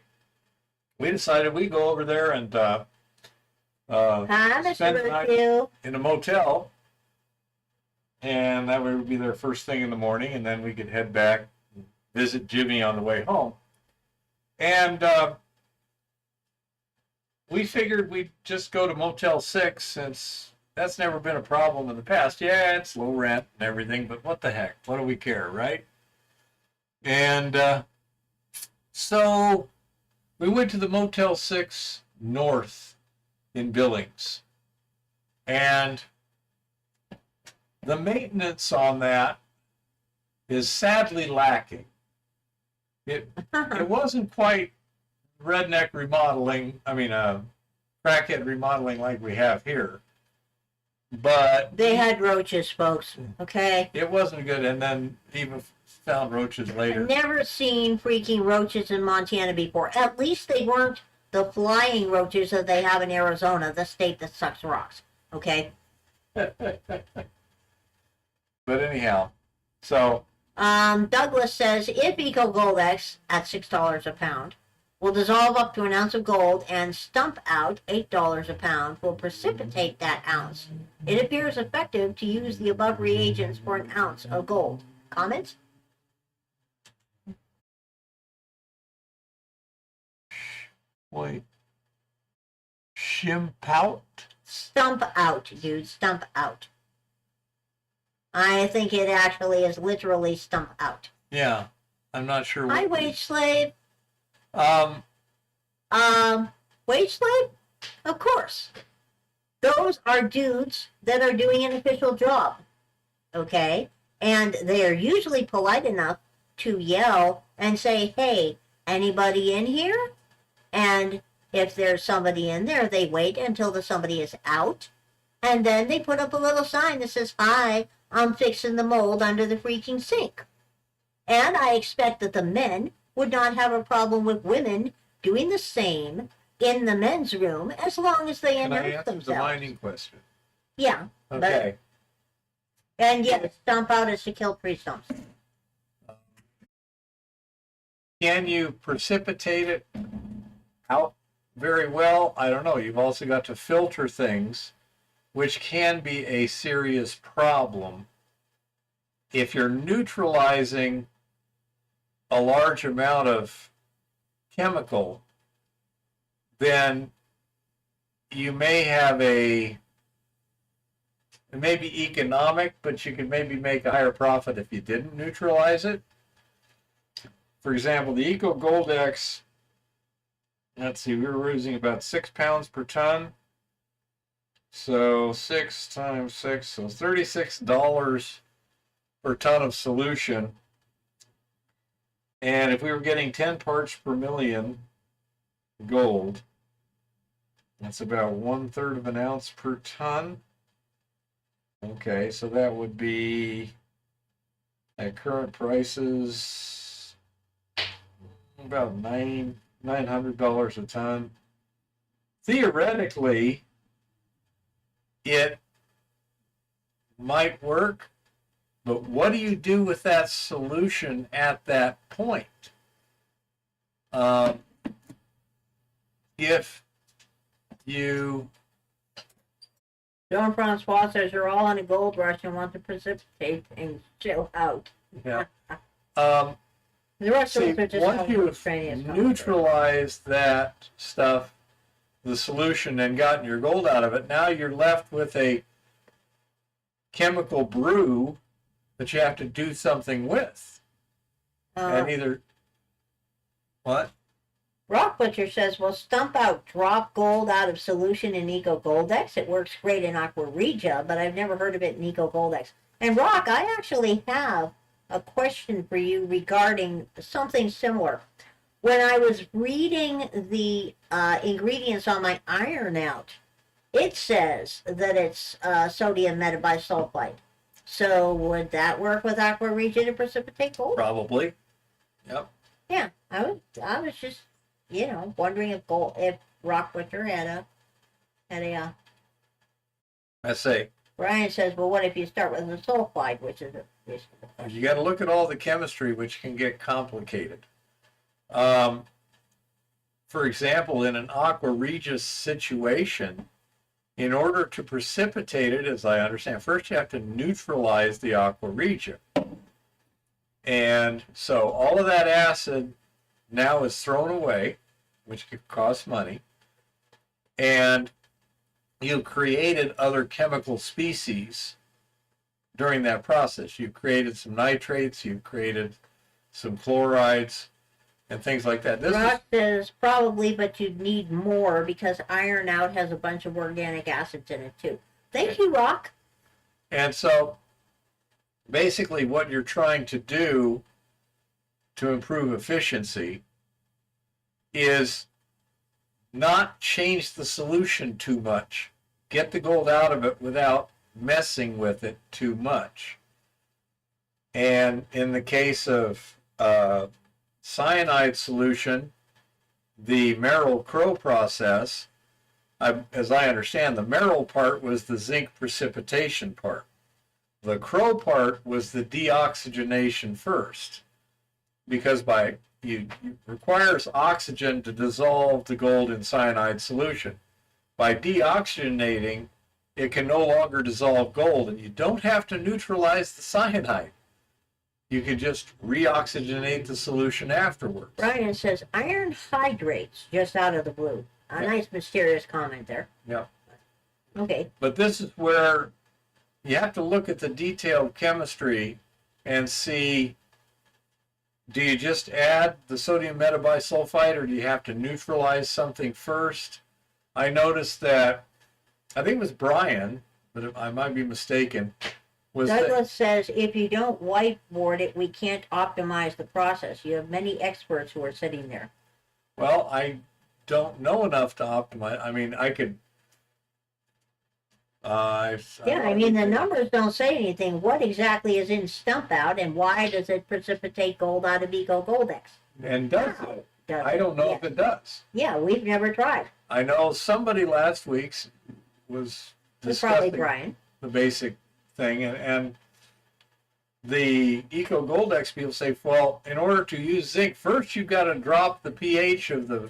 Speaker 2: we decided we'd go over there and
Speaker 1: Hi, Mr.
Speaker 2: spend the night
Speaker 1: Review.
Speaker 2: in a motel, and that way we'd be there first thing in the morning, and then we could head back and visit Jimmy on the way home. And we figured we'd just go to Motel 6 since that's never been a problem in the past. Yeah, it's low rent and everything, but what the heck? What do we care, right? And so we went to the Motel 6 North in Billings. And the maintenance on that is sadly lacking. It wasn't quite redneck remodeling, crackhead remodeling like we have here. But
Speaker 1: They had roaches, folks. Okay.
Speaker 2: it wasn't good, and then even found roaches later.
Speaker 1: I've never seen freaking roaches in Montana before. At least they weren't the flying roaches that they have in Arizona, the state that sucks rocks. Okay.
Speaker 2: But anyhow, so
Speaker 1: Douglas says if Eco Gold X at $6 a pound will dissolve up to an ounce of gold and stump out $8 a pound will precipitate that ounce. It appears effective to use the above reagents for an ounce of gold. Comments?
Speaker 2: wait, shimpout?
Speaker 1: Stump out, dude. Stump out. I think it actually is literally stump out.
Speaker 2: Yeah, I'm not sure.
Speaker 1: Hi, wage slave.
Speaker 2: Um,
Speaker 1: Wage slave? Of course. Those are dudes that are doing an official job. Okay? And they are usually polite enough to yell and say, hey, anybody in here? And if there's somebody in there, they wait until the somebody is out. And then they put up a little sign that says, hi, I'm fixing the mold under the freaking sink. And I expect that the men would not have a problem with women doing the same in the men's room as long as they
Speaker 2: can I
Speaker 1: announce
Speaker 2: answer
Speaker 1: themselves.
Speaker 2: the mining question?
Speaker 1: Yeah.
Speaker 2: Okay.
Speaker 1: And yes, stomp out is to kill pre-stumps.
Speaker 2: Can you precipitate it out very well? I don't know. You've also got to filter things, which can be a serious problem. If you're neutralizing a large amount of chemical, then you may have it may be economic, but you could maybe make a higher profit if you didn't neutralize it. For example, the Eco Gold X, let's see, we were using about 6 pounds per ton. So 6 times 6, so $36 per ton of solution. And if we were getting 10 parts per million gold, that's about 1/3 of an ounce per ton. Okay, so that would be at current prices about $900 a ton. Theoretically, it might work, but what do you do with that solution at that point? If you
Speaker 1: John Francois says you're all on a gold rush and want to precipitate and chill out.
Speaker 2: yeah,
Speaker 1: The rest
Speaker 2: see,
Speaker 1: of us are just
Speaker 2: once you've
Speaker 1: extraneous.
Speaker 2: neutralized that stuff, the solution, and gotten your gold out of it, now you're left with a chemical brew that you have to do something with. And either what?
Speaker 1: Rock Butcher says, well, stump out, drop gold out of solution in Eco Goldex. It works great in Aqua Regia, but I've never heard of it in Eco Goldex. And Rock, I actually have a question for you regarding something similar. When I was reading the ingredients on my iron out, it says that it's sodium metabisulfite. So would that work with Aqua Regia to precipitate gold?
Speaker 2: Probably. Yep.
Speaker 1: Yeah, I was just, wondering if Rock Butcher had a
Speaker 2: I say,
Speaker 1: Brian says, well, what if you start with the sulfide, which is
Speaker 2: you got to look at all the chemistry, which can get complicated. For example, in an aqua regis situation, in order to precipitate it, as I understand, first you have to neutralize the aqua regia. And so all of that acid now is thrown away, which could cost money. And you created other chemical species during that process. You created some nitrates, you created some chlorides, and things like that.
Speaker 1: Rock says probably, but you'd need more because iron out has a bunch of organic acids in it too. Thank you, Rock.
Speaker 2: And so basically what you're trying to do to improve efficiency is not change the solution too much. Get the gold out of it without messing with it too much. And in the case of cyanide solution, the Merrill-Crowe process, as I understand, the Merrill part was the zinc precipitation part. The Crowe part was the deoxygenation first, because it requires oxygen to dissolve the gold in cyanide solution. By deoxygenating, it can no longer dissolve gold, and you don't have to neutralize the cyanide. You can just reoxygenate the solution afterwards.
Speaker 1: Brian says iron hydrates, just out of the blue. A nice mysterious comment there.
Speaker 2: Yeah.
Speaker 1: Okay.
Speaker 2: But this is where you have to look at the detailed chemistry and see, do you just add the sodium metabisulfite, or do you have to neutralize something first? I noticed that, I think it was Brian, but I might be mistaken.
Speaker 1: Douglas says if you don't whiteboard it, we can't optimize the process. You have many experts who are sitting there.
Speaker 2: Well, I don't know enough to optimize. I mean, I could.
Speaker 1: The numbers don't say anything. What exactly is in stump out, and why does it precipitate gold out of Eco Goldex?
Speaker 2: And does it? I don't know if it does.
Speaker 1: Yeah, we've never tried.
Speaker 2: I know somebody last week was
Speaker 1: Probably
Speaker 2: discussing
Speaker 1: Brian.
Speaker 2: the basic thing, and the Eco Goldex people say, well, in order to use zinc, first you've got to drop the pH of the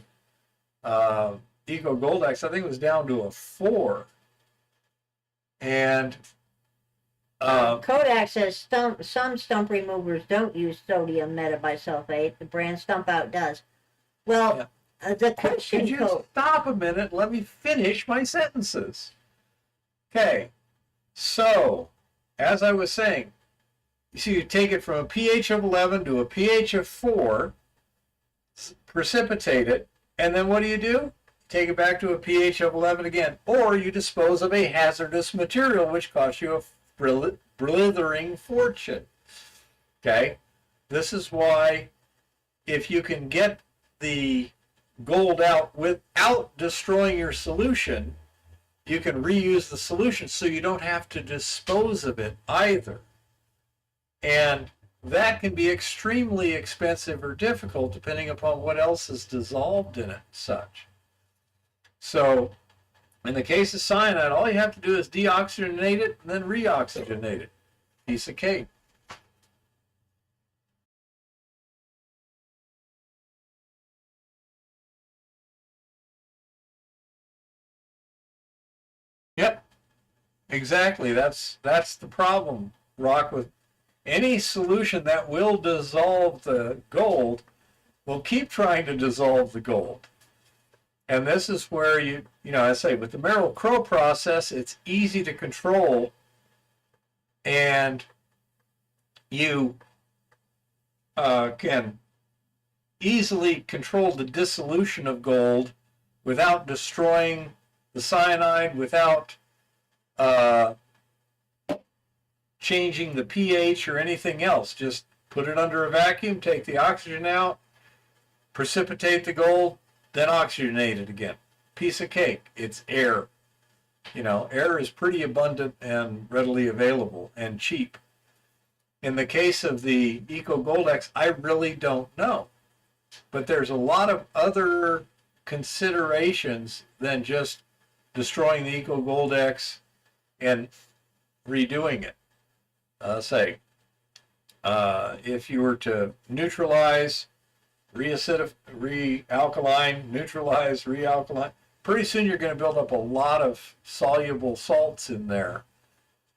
Speaker 2: Eco Goldex. I think it was down to a 4. And
Speaker 1: Kodak says some stump removers don't use sodium metabisulfate. The brand Stump Out does. Well, the question.
Speaker 2: Could you stop a minute? Let me finish my sentences. Okay, so as I was saying, you see, you take it from a pH of 11 to a pH of 4, precipitate it, and then what do? Take it back to a pH of 11 again, or you dispose of a hazardous material, which costs you a blithering fortune. Okay, this is why if you can get the gold out without destroying your solution, you can reuse the solution, so you don't have to dispose of it either. And that can be extremely expensive or difficult depending upon what else is dissolved in it, such. So in the case of cyanide, all you have to do is deoxygenate it and then reoxygenate it. Piece of cake. Yep, exactly. That's the problem, Rock. With any solution that will dissolve the gold, will keep trying to dissolve the gold. And this is where I say, with the Merrill-Crowe process, it's easy to control, and you can easily control the dissolution of gold without destroying the cyanide, without changing the pH or anything else. Just put it under a vacuum, take the oxygen out, precipitate the gold, then oxygenate it again. Piece of cake. It's air. Air is pretty abundant and readily available and cheap. In the case of the Eco Goldex, I really don't know. But there's a lot of other considerations than just destroying the Eco Goldex and redoing it. If you were to neutralize, realkaline, neutralize, realkaline, pretty soon you're going to build up a lot of soluble salts in there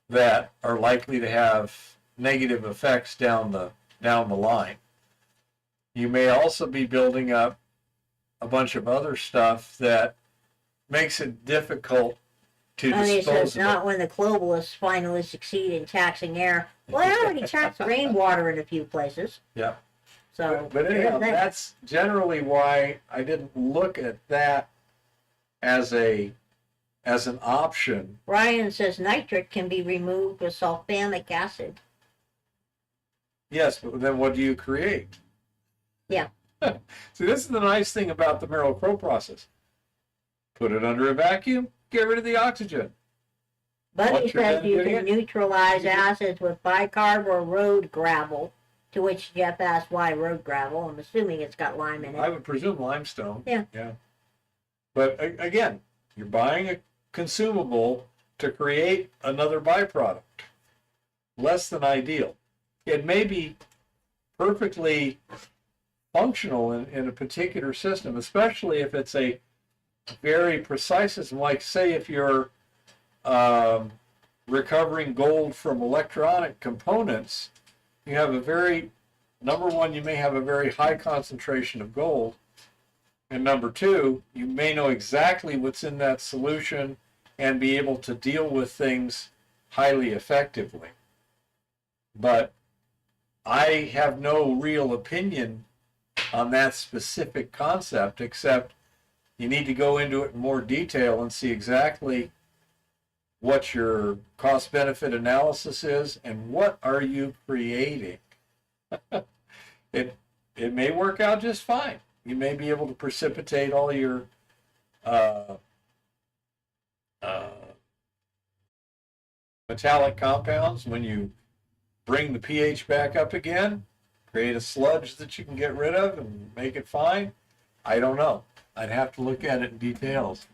Speaker 2: that are likely to have negative effects down the line. You may also be building up a bunch of other stuff that makes it difficult to
Speaker 1: And he
Speaker 2: dispose
Speaker 1: says,
Speaker 2: of
Speaker 1: not
Speaker 2: it.
Speaker 1: when the globalists finally succeed in taxing air. Well, they already taxed rainwater in a few places.
Speaker 2: Yeah.
Speaker 1: So,
Speaker 2: But anyhow,
Speaker 1: there's that.
Speaker 2: that's generally why I didn't look at that as an option.
Speaker 1: Ryan says nitrate can be removed with sulfamic acid.
Speaker 2: Yes, but then what do you create?
Speaker 1: Yeah.
Speaker 2: See, this is the nice thing about the Merrill-Crowe process. Put it under a vacuum, get rid of the oxygen.
Speaker 1: But
Speaker 2: What
Speaker 1: he
Speaker 2: you're
Speaker 1: says
Speaker 2: then
Speaker 1: you
Speaker 2: getting
Speaker 1: can
Speaker 2: it-
Speaker 1: neutralize acids with bicarb or road gravel, to which Jeff asked why road gravel. I'm assuming it's got lime in
Speaker 2: I
Speaker 1: it.
Speaker 2: would presume limestone.
Speaker 1: Yeah.
Speaker 2: Yeah. But again, you're buying a consumable to create another byproduct. Less than ideal. It may be perfectly functional in a particular system, especially if it's a very precise system. Like, say, if you're recovering gold from electronic components, you have number one, you may have a very high concentration of gold. And number two, you may know exactly what's in that solution and be able to deal with things highly effectively. But I have no real opinion on that specific concept, except you need to go into it in more detail and see exactly what your cost-benefit analysis is and what are you creating. It may work out just fine. You may be able to precipitate all your metallic compounds when you bring the pH back up again, create a sludge that you can get rid of and make it fine. I don't know. I'd have to look at it in details.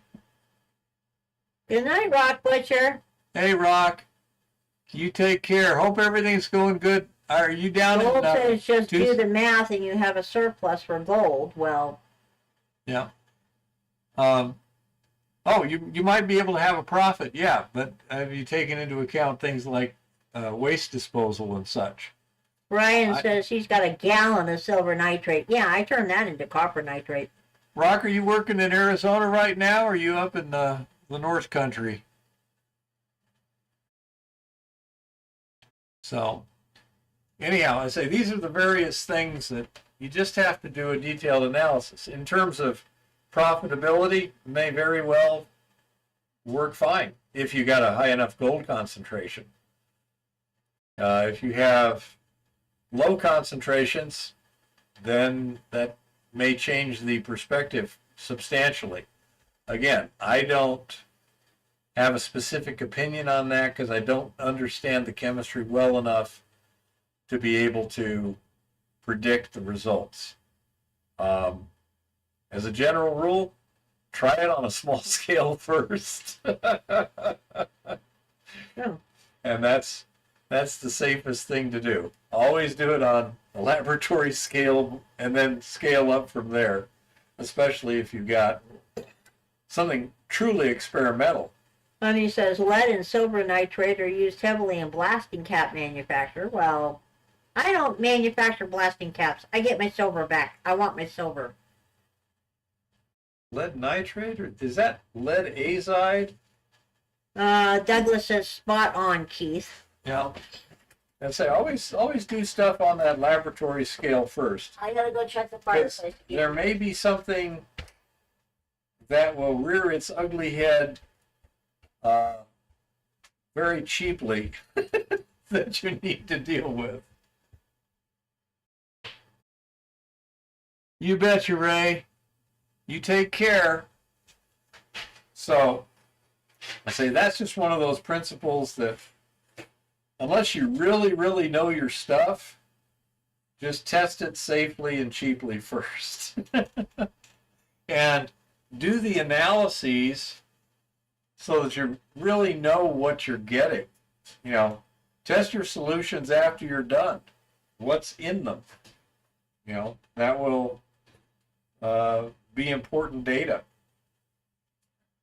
Speaker 1: Good night, Rock Butcher.
Speaker 2: Hey, Rock, you take care. Hope everything's going good. Are you down
Speaker 1: Gold
Speaker 2: in
Speaker 1: says just do
Speaker 2: Tucson?
Speaker 1: the math and you have a surplus for gold. Well,
Speaker 2: Yeah. You might be able to have a profit, yeah, but have you taken into account things like waste disposal and such?
Speaker 1: Ryan says he's got a gallon of silver nitrate. Yeah, I turned that into copper nitrate.
Speaker 2: Rock, are you working in Arizona right now, or are you up in the North Country? So, anyhow, I say these are the various things that you just have to do a detailed analysis. In terms of profitability, may very well work fine if you got a high enough gold concentration. If you have low concentrations, then that may change the perspective substantially. Again, I don't have a specific opinion on that because I don't understand the chemistry well enough to be able to predict the results. As a general rule, try it on a small scale first.
Speaker 1: Oh.
Speaker 2: And that's the safest thing to do. Always do it on a laboratory scale and then scale up from there, especially if you've got something truly experimental.
Speaker 1: And he says lead and silver nitrate are used heavily in blasting cap manufacture. Well, I don't manufacture blasting caps. I get my silver back. I want my silver.
Speaker 2: Lead nitrate, or is that lead azide?
Speaker 1: Douglas says spot on, Keith.
Speaker 2: Yeah. And say always do stuff on that laboratory scale first.
Speaker 1: I gotta go check the
Speaker 2: 'Cause
Speaker 1: fireplace.
Speaker 2: there may be something that will rear its ugly head very cheaply that you need to deal with. You betcha, Ray. You take care. So, I say that's just one of those principles that unless you really, really know your stuff, just test it safely and cheaply first. And do the analyses so that you really know what you're getting. You know, test your solutions after you're done. What's in them? You know, that will be important data.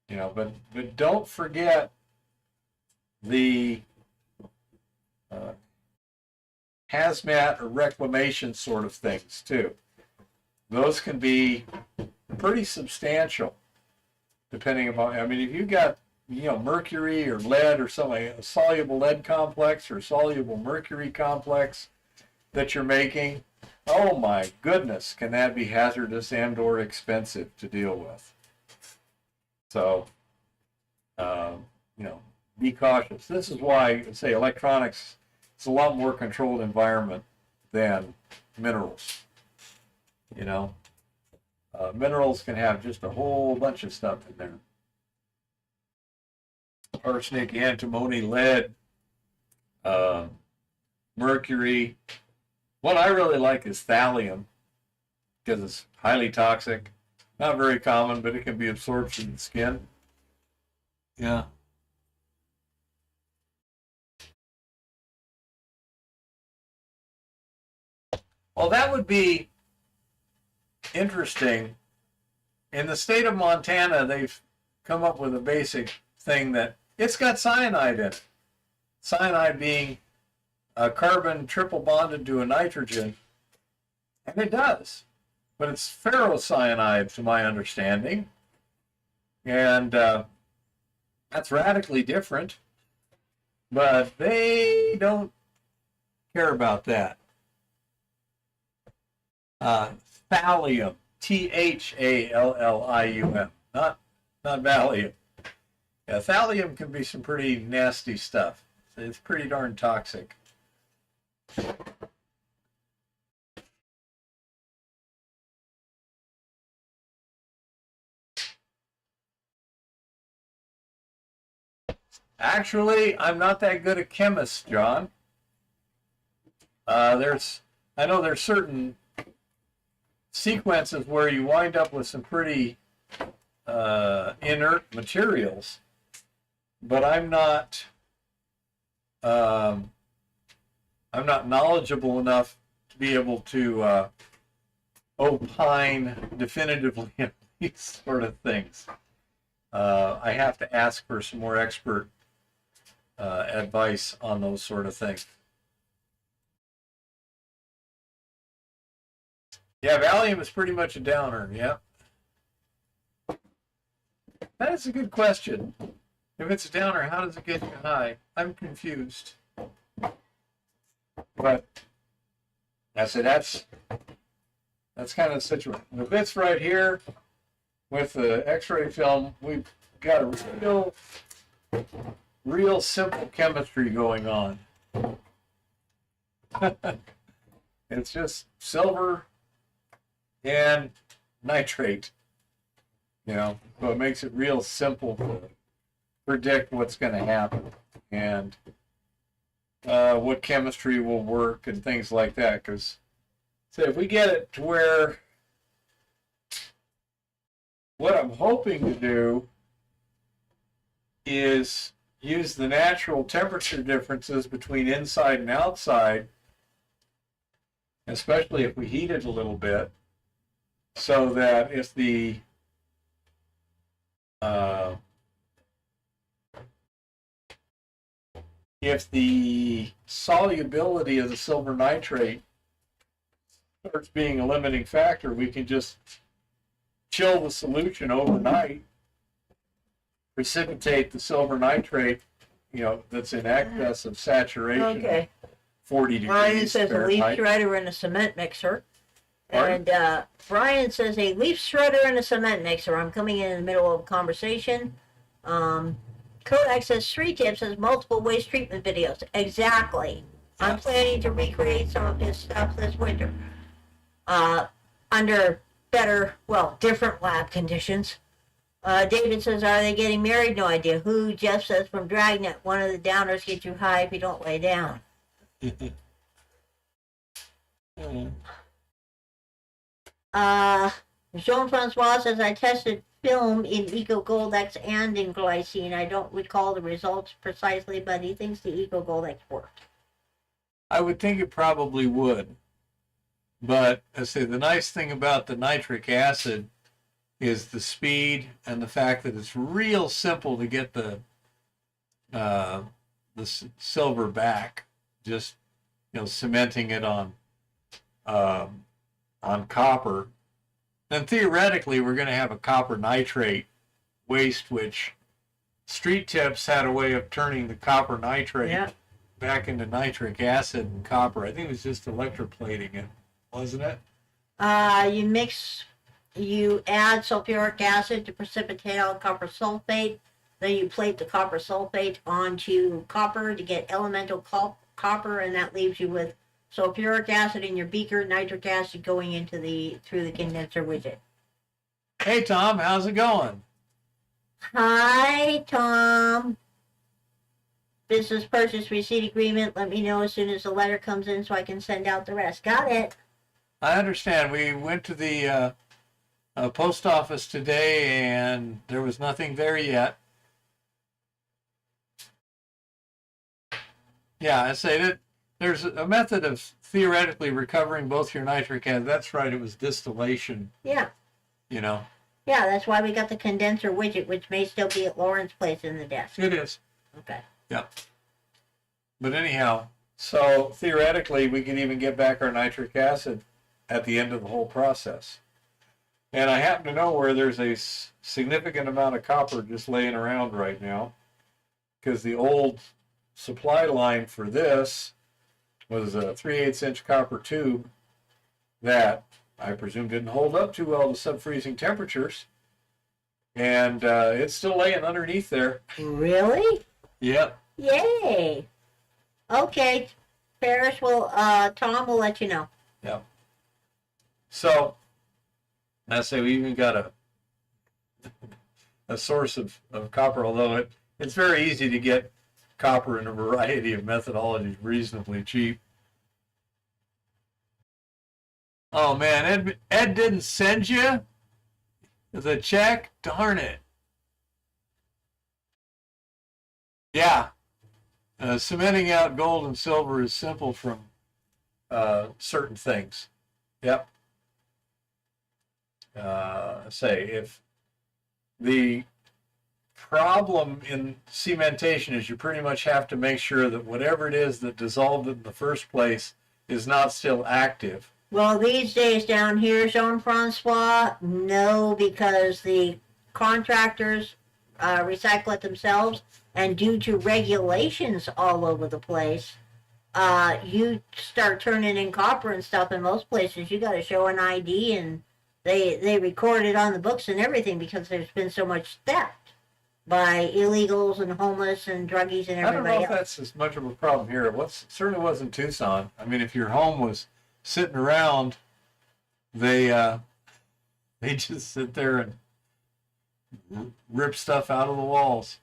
Speaker 2: You know, but don't forget the hazmat or reclamation sort of things too. Those can be pretty substantial, depending upon. I mean, if you got, you know, mercury or lead or something, a soluble lead complex or soluble mercury complex that you're making, oh my goodness, can that be hazardous and or expensive to deal with? So, you know, be cautious. This is why I say electronics is a lot more controlled environment than minerals. You know, minerals can have just a whole bunch of stuff in there. Arsenic, antimony, lead, mercury. What I really like is thallium because it's highly toxic. Not very common, but it can be absorbed through the skin. Yeah. Well, that would be interesting. In the state of Montana, they've come up with a basic thing that it's got cyanide in it. Cyanide being a carbon triple bonded to a nitrogen, and it does. But it's ferrocyanide, to my understanding, and that's radically different. But they don't care about that. Thallium, Thallium, not Valium. Yeah, thallium can be some pretty nasty stuff. It's pretty darn toxic. Actually, I'm not that good a chemist, John. I know there's certain sequences where you wind up with some pretty inert materials, but I'm not knowledgeable enough to be able to opine definitively on these sort of things. I have to ask for some more expert advice on those sort of things. Yeah, Valium is pretty much a downer, yeah. That's a good question. If it's a downer, how does it get you high? I'm confused. But I said that's kind of the situation. The bits right here with the X-ray film, we've got a real simple chemistry going on. It's just silver and nitrate, you know, so it makes it real simple to predict what's going to happen and what chemistry will work and things like that. Because, so if we get it to where what I'm hoping to do is use the natural temperature differences between inside and outside, especially if we heat it a little bit, so that if the solubility of the silver nitrate starts being a limiting factor, we can just chill the solution overnight, precipitate the silver nitrate, you know, that's in excess of saturation.
Speaker 1: Okay.
Speaker 2: 40 degrees
Speaker 1: Brian says a leaf
Speaker 2: Fahrenheit.
Speaker 1: shredder and a cement mixer.
Speaker 2: Pardon?
Speaker 1: And Brian says a leaf shredder and a cement mixer. I'm coming in the middle of a conversation. Kodak says 3 tips has multiple waste treatment videos. Exactly. I'm planning to recreate some of his stuff this winter. Under better, well, different lab conditions. David says, are they getting married? No idea. Who? Jeff says from Dragnet, one of the downers get you high if you don't lay down. Jean-Francois says, I tested film in Eco Gold X and in glycine. I don't recall the results precisely, but he thinks the Eco Gold X worked.
Speaker 2: I would think it probably would. But I say the nice thing about the nitric acid is the speed and the fact that it's real simple to get the silver back. Just cementing it on copper. Then theoretically, we're going to have a copper nitrate waste, which Street Tips had a way of turning the copper nitrate back into nitric acid and copper. I think it was just electroplating it, wasn't it?
Speaker 1: You add sulfuric acid to precipitate out copper sulfate. Then you plate the copper sulfate onto copper to get elemental copper, and that leaves you with sulfuric acid in your beaker, nitric acid going into through the condenser widget.
Speaker 2: Hey Tom, how's it going?
Speaker 1: Hi Tom. Business purchase receipt agreement. Let me know as soon as the letter comes in so I can send out the rest. Got it.
Speaker 2: I understand. We went to the post office today and there was nothing there yet. Yeah, I say that there's a method of theoretically recovering both your nitric acid. That's right, it was distillation.
Speaker 1: Yeah. Yeah, that's why we got the condenser widget, which may still be at Lauren's place in the desk.
Speaker 2: It is.
Speaker 1: Okay.
Speaker 2: Yeah. But anyhow, so theoretically we can even get back our nitric acid at the end of the whole process. And I happen to know where there's a significant amount of copper just laying around right now, because the old supply line for this was a 3/8-inch copper tube that I presume didn't hold up too well to sub-freezing temperatures, and it's still laying underneath there.
Speaker 1: Really?
Speaker 2: Yep.
Speaker 1: Yay. Okay, Parrish will, Tom will let you know.
Speaker 2: Yep. So, I say we even got a source of copper, although it's very easy to get copper in a variety of methodologies reasonably cheap. Oh man, Ed didn't send you the check? Darn it. Yeah. Cementing out gold and silver is simple from certain things. Yep. Say if the problem in cementation is you pretty much have to make sure that whatever it is that dissolved it in the first place is not still active.
Speaker 1: Well, these days down here, Jean-Francois, no, because the contractors recycle it themselves, and due to regulations all over the place, you start turning in copper and stuff in most places, you got to show an ID, and they record it on the books and everything because there's been so much theft by illegals and homeless and druggies and everybody else.
Speaker 2: I don't know if that's as much of a problem here. It certainly wasn't Tucson. I mean, if your home was sitting around, they just sit there and rip stuff out of the walls.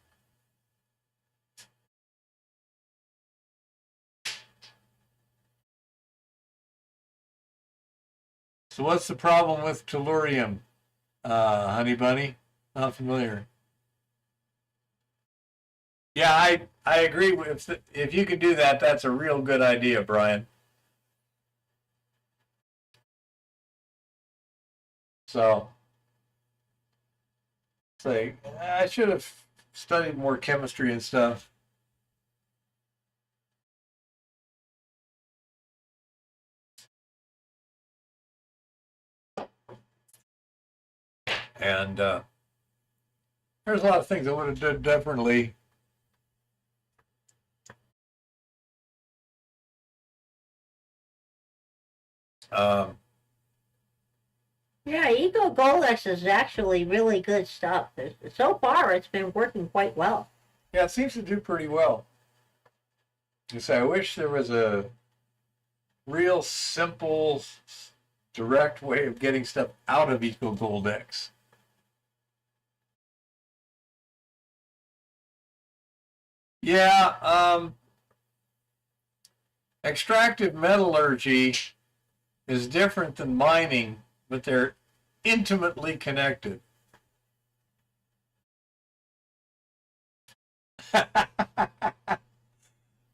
Speaker 2: So what's the problem with tellurium, honey bunny? Not familiar. Yeah, I agree. If you can do that, that's a real good idea, Brian. So, say, I should have studied more chemistry and stuff. And there's a lot of things I would have done differently.
Speaker 1: Yeah, Eco Goldex is actually really good stuff. So far, it's been working quite well.
Speaker 2: Yeah, it seems to do pretty well. I wish there was a real simple, direct way of getting stuff out of Eco Goldex. Yeah, extractive metallurgy is different than mining, but they're intimately connected.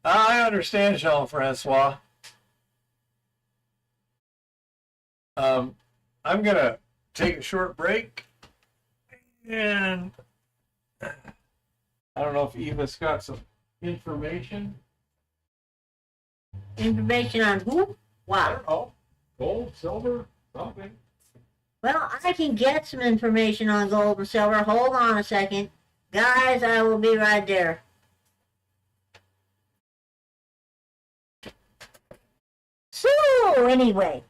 Speaker 2: I understand, Jean-Francois. I'm going to take a short break. And I don't know if Eva's got some information.
Speaker 1: Information on who?
Speaker 2: I
Speaker 1: Wow.
Speaker 2: don't know. Gold, silver, something.
Speaker 1: Well, I can get some information on gold and silver. Hold on a second. Guys, I will be right there. So, anyway,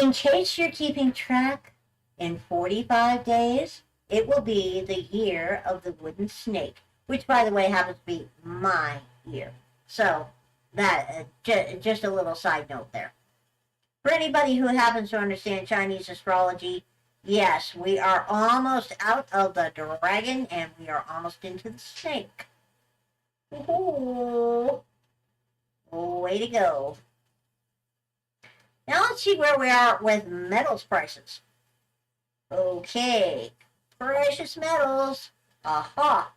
Speaker 1: in case you're keeping track, in 45 days, it will be the year of the wooden snake, which, by the way, happens to be my year. So, that just a little side note there. For anybody who happens to understand Chinese astrology, yes, we are almost out of the dragon and we are almost into the snake. Ooh, way to go. Now let's see where we are with metals prices. Okay, precious metals. Aha.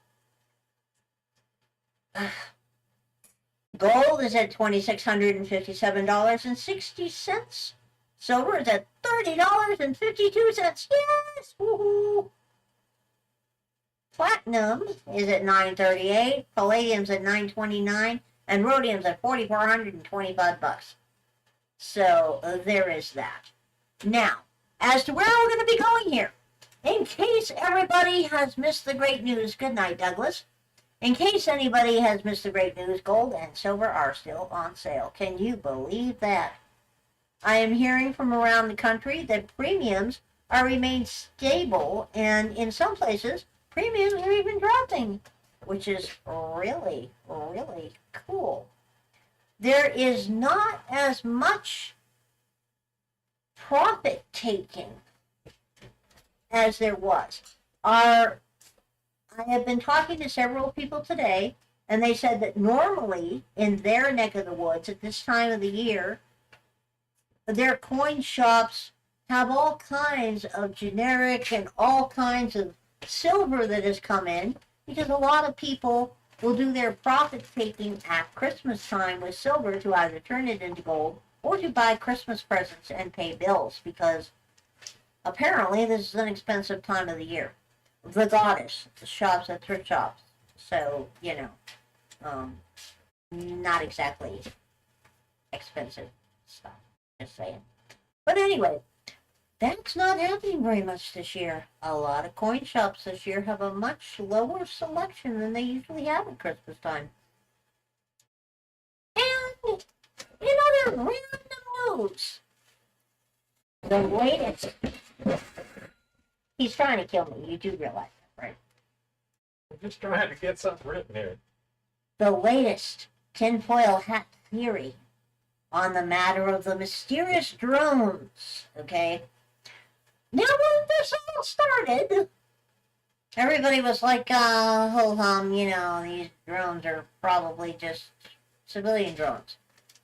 Speaker 1: Gold is at $2,657.60. Silver is at $30.52. Yes! Woohoo! Platinum is at $938. Palladium's at $929. And rhodium's at $4,425. So there is that. Now, as to where we're going to be going here, in case everybody has missed the great news, good night, Douglas. In case anybody has missed the great news, gold and silver are still on sale. Can you believe that? I am hearing from around the country that premiums are remained stable, and in some places, premiums are even dropping, which is really, really cool. There is not as much profit taking as there was. I have been talking to several people today, and they said that normally in their neck of the woods at this time of the year, their coin shops have all kinds of generic and all kinds of silver that has come in, because a lot of people will do their profit taking at Christmas time with silver to either turn it into gold or to buy Christmas presents and pay bills, because apparently this is an expensive time of the year. The goddess, the shops at thrift shops. So, not exactly expensive stuff. Just saying. But anyway, that's not happening very much this year. A lot of coin shops this year have a much lower selection than they usually have at Christmas time. And, in other random news, the latest... He's trying to kill me. You do realize that, right?
Speaker 2: I'm just trying to get something written here.
Speaker 1: The latest tinfoil hat theory on the matter of the mysterious drones, okay? Now, when this all started, everybody was like, ho-hum, these drones are probably just civilian drones.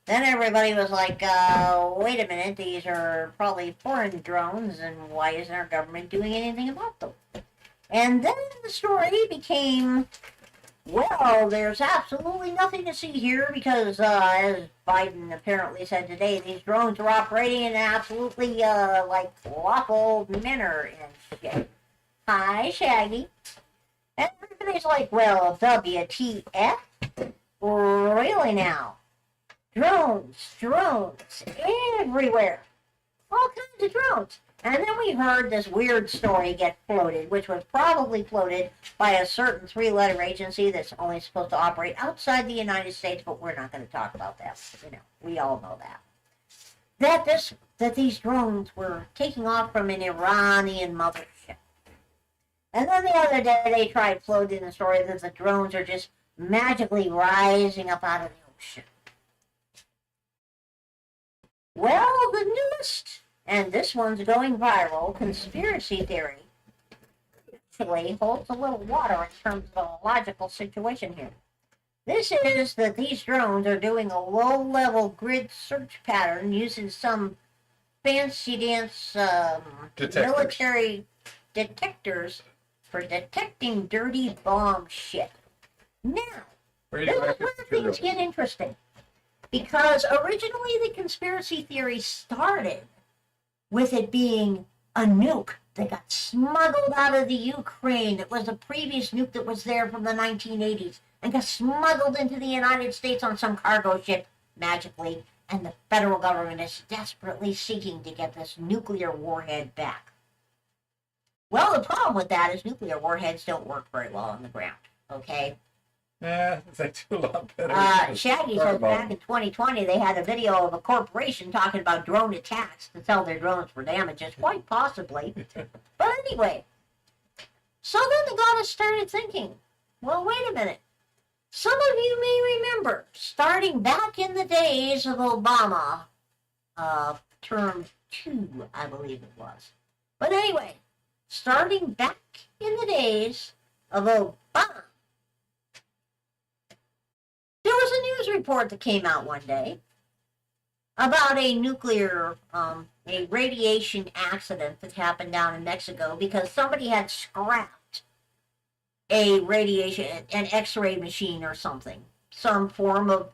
Speaker 1: Then everybody was like, wait a minute, these are probably foreign drones, and why isn't our government doing anything about them? And then the story became, well, there's absolutely nothing to see here, because, as Biden apparently said today, these drones are operating in an absolutely, lawful manner and shit. Hi, Shaggy. And everybody's like, well, WTF? Really now? Drones everywhere. All kinds of drones. And then we heard this weird story get floated, which was probably floated by a certain three-letter agency that's only supposed to operate outside the United States, but we're not going to talk about that. We all know that. That these drones were taking off from an Iranian mothership. And then the other day they tried floating the story that the drones are just magically rising up out of the ocean. Well, the newest, and this one's going viral, conspiracy theory actually holds a little water in terms of a logical situation here. This is that these drones are doing a low-level grid search pattern using some fancy-dance military detectors for detecting dirty bomb shit. Now, this is
Speaker 2: Radioactive
Speaker 1: where things
Speaker 2: materials.
Speaker 1: get interesting. Because originally the conspiracy theory started with it being a nuke that got smuggled out of the Ukraine. It was a previous nuke that was there from the 1980s and got smuggled into the United States on some cargo ship magically. And the federal government is desperately seeking to get this nuclear warhead back. Well, the problem with that is nuclear warheads don't work very well on the ground, okay?
Speaker 2: Yeah, they do a lot better.
Speaker 1: Shaggy says back in 2020 they had a video of a corporation talking about drone attacks to sell their drones for damages, quite possibly. But anyway, so then the goddess started thinking, well, wait a minute. Some of you may remember, starting back in the days of Obama, term 2, I believe it was. But anyway, starting back in the days of Obama, there was a news report that came out one day about a nuclear, a radiation accident that happened down in Mexico because somebody had scrapped a radiation, an X-ray machine or something, some form of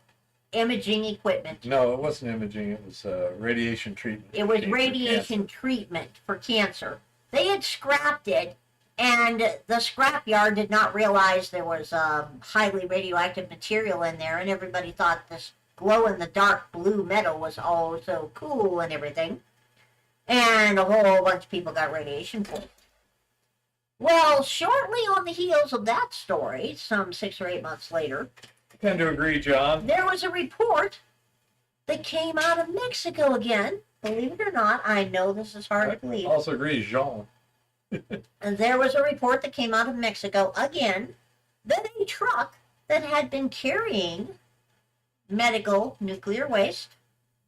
Speaker 1: imaging equipment.
Speaker 2: No, it wasn't imaging. It was radiation treatment.
Speaker 1: It was radiation treatment for cancer. They had scrapped it, and the scrapyard did not realize there was highly radioactive material in there, and everybody thought this glow-in-the-dark blue metal was all so cool and everything. And a whole bunch of people got radiation poisoning. Well, shortly on the heels of that story, some 6 or 8 months later,
Speaker 2: I tend to agree, John.
Speaker 1: there was a report that came out of Mexico again. Believe it or not, I know this is hard to believe.
Speaker 2: I also agree, Jean.
Speaker 1: And there was a report that came out of Mexico again that a truck that had been carrying medical nuclear waste,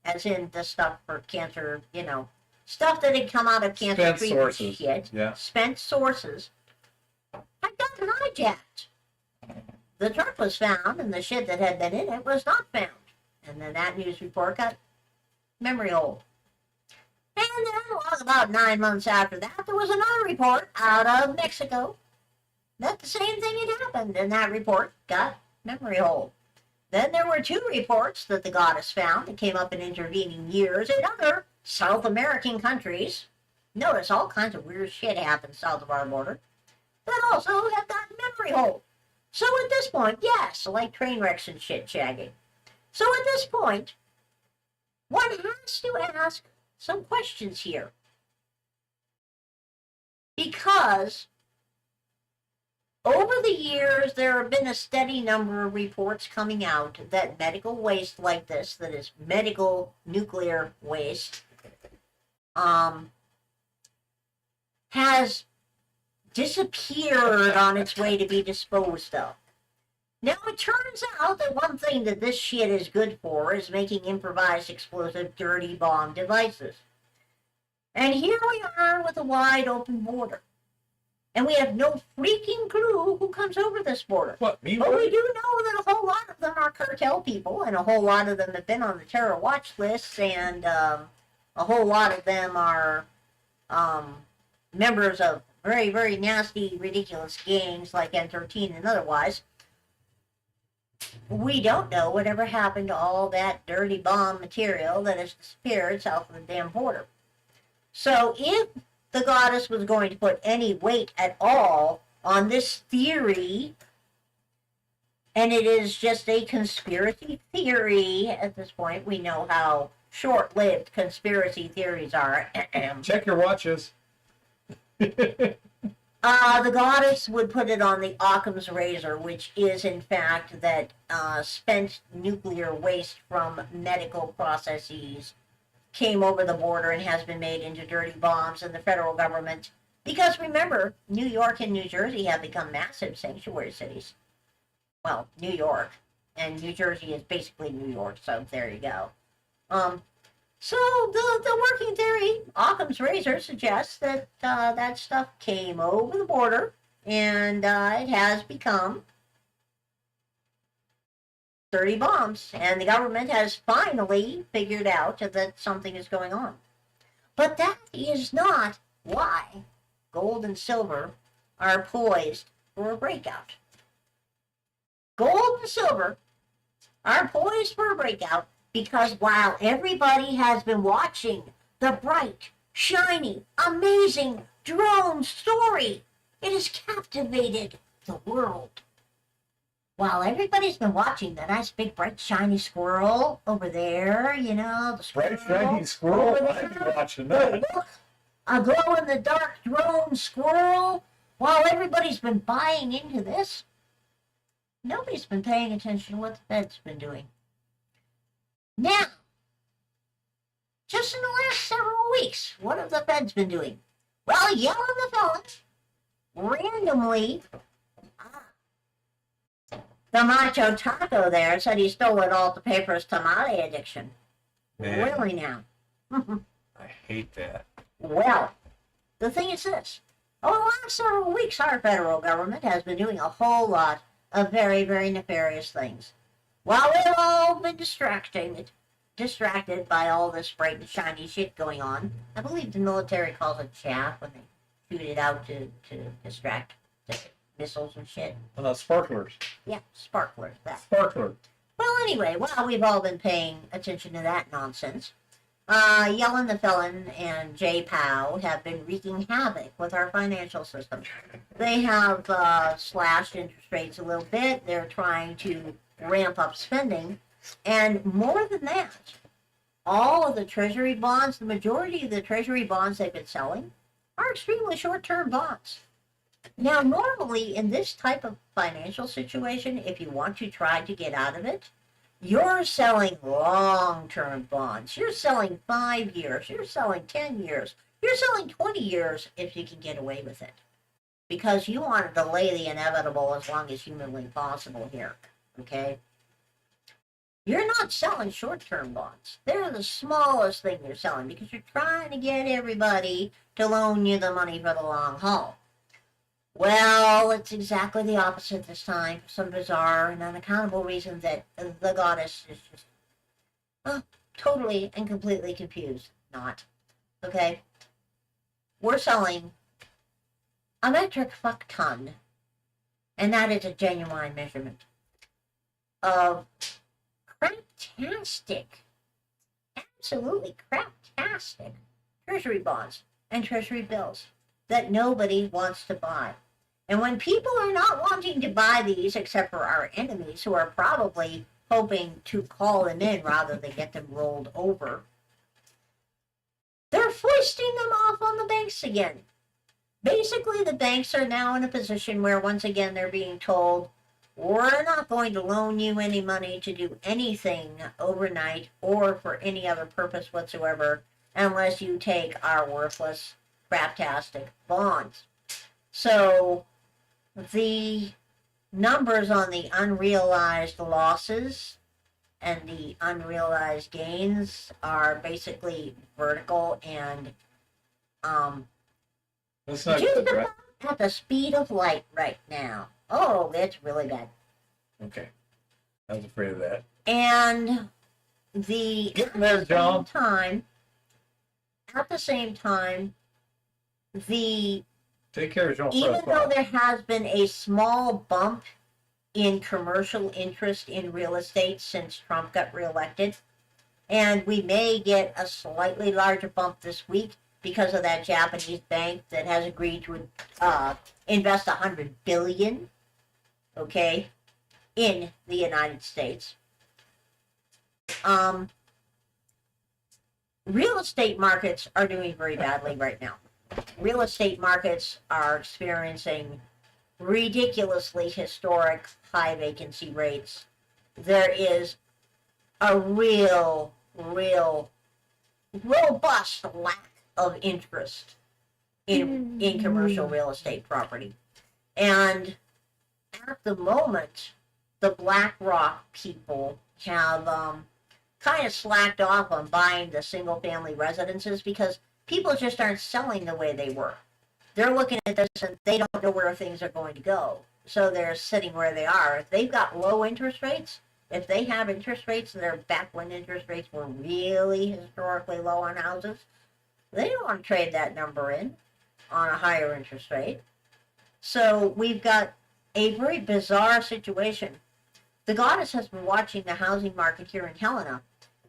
Speaker 1: as in the stuff for cancer, stuff that had come out of cancer
Speaker 2: Spent
Speaker 1: treatment
Speaker 2: sources.
Speaker 1: shit,
Speaker 2: Yeah.
Speaker 1: spent sources, had gotten hijacked. The truck was found, and the shit that had been in it was not found. And then that news report got memory hole. And then, about 9 months after that, there was another report out of Mexico that the same thing had happened, and that report got memory hole. Then there were 2 reports that the goddess found that came up in intervening years in other South American countries. Notice all kinds of weird shit happens south of our border that also have gotten memory hole. So at this point, yes, like train wrecks and shit, Shaggy. So at this point, one has to ask some questions here. Because over the years, there have been a steady number of reports coming out that medical waste like this, that is medical nuclear waste, has disappeared on its way to be disposed of. Now, it turns out that one thing that this shit is good for is making improvised explosive dirty bomb devices. And here we are with a wide open border. And we have no freaking clue who comes over this border.
Speaker 2: What, me?
Speaker 1: But we do know that a whole lot of them are cartel people, and a whole lot of them have been on the terror watch lists, and a whole lot of them are members of very, very nasty, ridiculous gangs like M13 and otherwise. We don't know whatever happened to all that dirty bomb material that has disappeared south of the damn border. So if the goddess was going to put any weight at all on this theory, and it is just a conspiracy theory at this point, we know how short-lived conspiracy theories are.
Speaker 2: Check your watches.
Speaker 1: The goddess would put it on the Occam's razor, which is in fact that spent nuclear waste from medical processes came over the border and has been made into dirty bombs, and the federal government, because remember, New York and New Jersey have become massive sanctuary cities. Well, New York, and New Jersey is basically New York, so there you go. So the working theory, Occam's razor, suggests that that stuff came over the border, and it has become dirty bombs, and the government has finally figured out that something is going on. But that is not why gold and silver are poised for a breakout. gold and silver are poised for a breakout because while everybody has been watching the bright, shiny, amazing drone story, it has captivated the world. While everybody's been watching the nice big bright shiny squirrel over there, you know, the squirrel.
Speaker 2: Bright shiny squirrel? I'd be watching that.
Speaker 1: A glow in the dark drone squirrel. While everybody's been buying into this, nobody's been paying attention to what the Fed's been doing. Now, just in the last several weeks, what have the Feds been doing? Well, Yellen the felon randomly, the macho taco there said he stole it all to pay for his tamale addiction.
Speaker 2: Man.
Speaker 1: Really now?
Speaker 2: I hate that.
Speaker 1: Well, the thing is this. Over the last several weeks, our federal government has been doing a whole lot of very, very nefarious things. While we've all been distracted by all this bright and shiny shit going on, I believe the military calls it chaff when they shoot it out to distract the missiles and shit.
Speaker 2: Sparklers.
Speaker 1: Yeah, sparklers, that.
Speaker 2: Sparkler.
Speaker 1: Well, anyway, while we've all been paying attention to that nonsense, Yellen the felon and Jay Powell have been wreaking havoc with our financial system. They have slashed interest rates a little bit. They're trying to ramp up spending. And more than that, all of the treasury bonds, the majority of the treasury bonds they've been selling are extremely short-term bonds. Now, normally in this type of financial situation, if you want to try to get out of it, you're selling long-term bonds. You're selling 5 years. You're selling 10 years. You're selling 20 years if you can get away with it. Because you want to delay the inevitable as long as humanly possible here. Okay? You're not selling short-term bonds. They're the smallest thing you're selling because you're trying to get everybody to loan you the money for the long haul. Well, it's exactly the opposite this time for some bizarre and unaccountable reason that the goddess is just totally and completely confused. Not. Okay? We're selling a metric fuck ton, and that is a genuine measurement of craptastic, absolutely craptastic treasury bonds and treasury bills that nobody wants to buy. And when people are not wanting to buy these, except for our enemies who are probably hoping to call them in rather than get them rolled over, they're foisting them off on the banks again. Basically, the banks are now in a position where, once again, they're being told, we're not going to loan you any money to do anything overnight or for any other purpose whatsoever unless you take our worthless, craptastic bonds. So the numbers on the unrealized losses and the unrealized gains are basically vertical and
Speaker 2: That's not
Speaker 1: just
Speaker 2: good, right?
Speaker 1: about at the speed of light right now. Oh, it's really bad.
Speaker 2: Okay. I was afraid of that.
Speaker 1: And
Speaker 2: Getting there, John.
Speaker 1: At the same time,
Speaker 2: Take care of Jean-François.
Speaker 1: even though there has been a small bump in commercial interest in real estate since Trump got reelected, and we may get a slightly larger bump this week because of that Japanese bank that has agreed to invest $100 billion, okay, in the United States. Real estate markets are doing very badly right now. Real estate markets are experiencing ridiculously historic high vacancy rates. There is a real robust lack of interest in commercial real estate property. And at the moment, the BlackRock people have kind of slacked off on buying the single family residences because people just aren't selling the way they were. They're looking at this and they don't know where things are going to go. So they're sitting where they are. If they've got low interest rates, if they have interest rates that are back when interest rates were really historically low on houses, they don't want to trade that number in on a higher interest rate. So we've got a very bizarre situation the goddess has been watching the housing market here in Helena.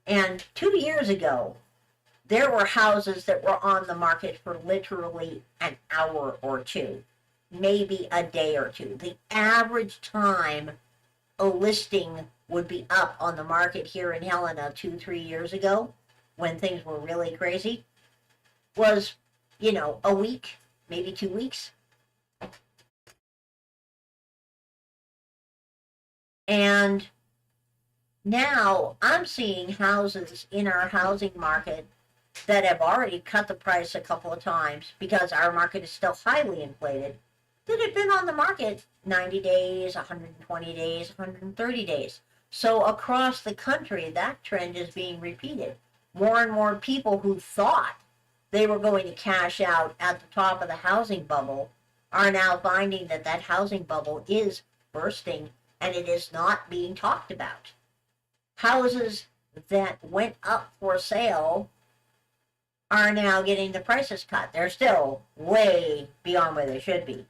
Speaker 1: And 2 years ago, there were houses that were on the market for literally an hour or two, maybe a day or two. The average time a listing would be up on the market here in Helena 2-3 years ago, when things were really crazy, was, a week, maybe 2 weeks. And now I'm seeing houses in our housing market that have already cut the price a couple of times because our market is still highly inflated, that have been on the market 90 days, 120 days, 130 days. So across the country, that trend is being repeated. More and more people who thought they were going to cash out at the top of the housing bubble are now finding that that housing bubble is bursting and it is not being talked about. Houses that went up for sale are now getting the prices cut. They're still way beyond where they should be.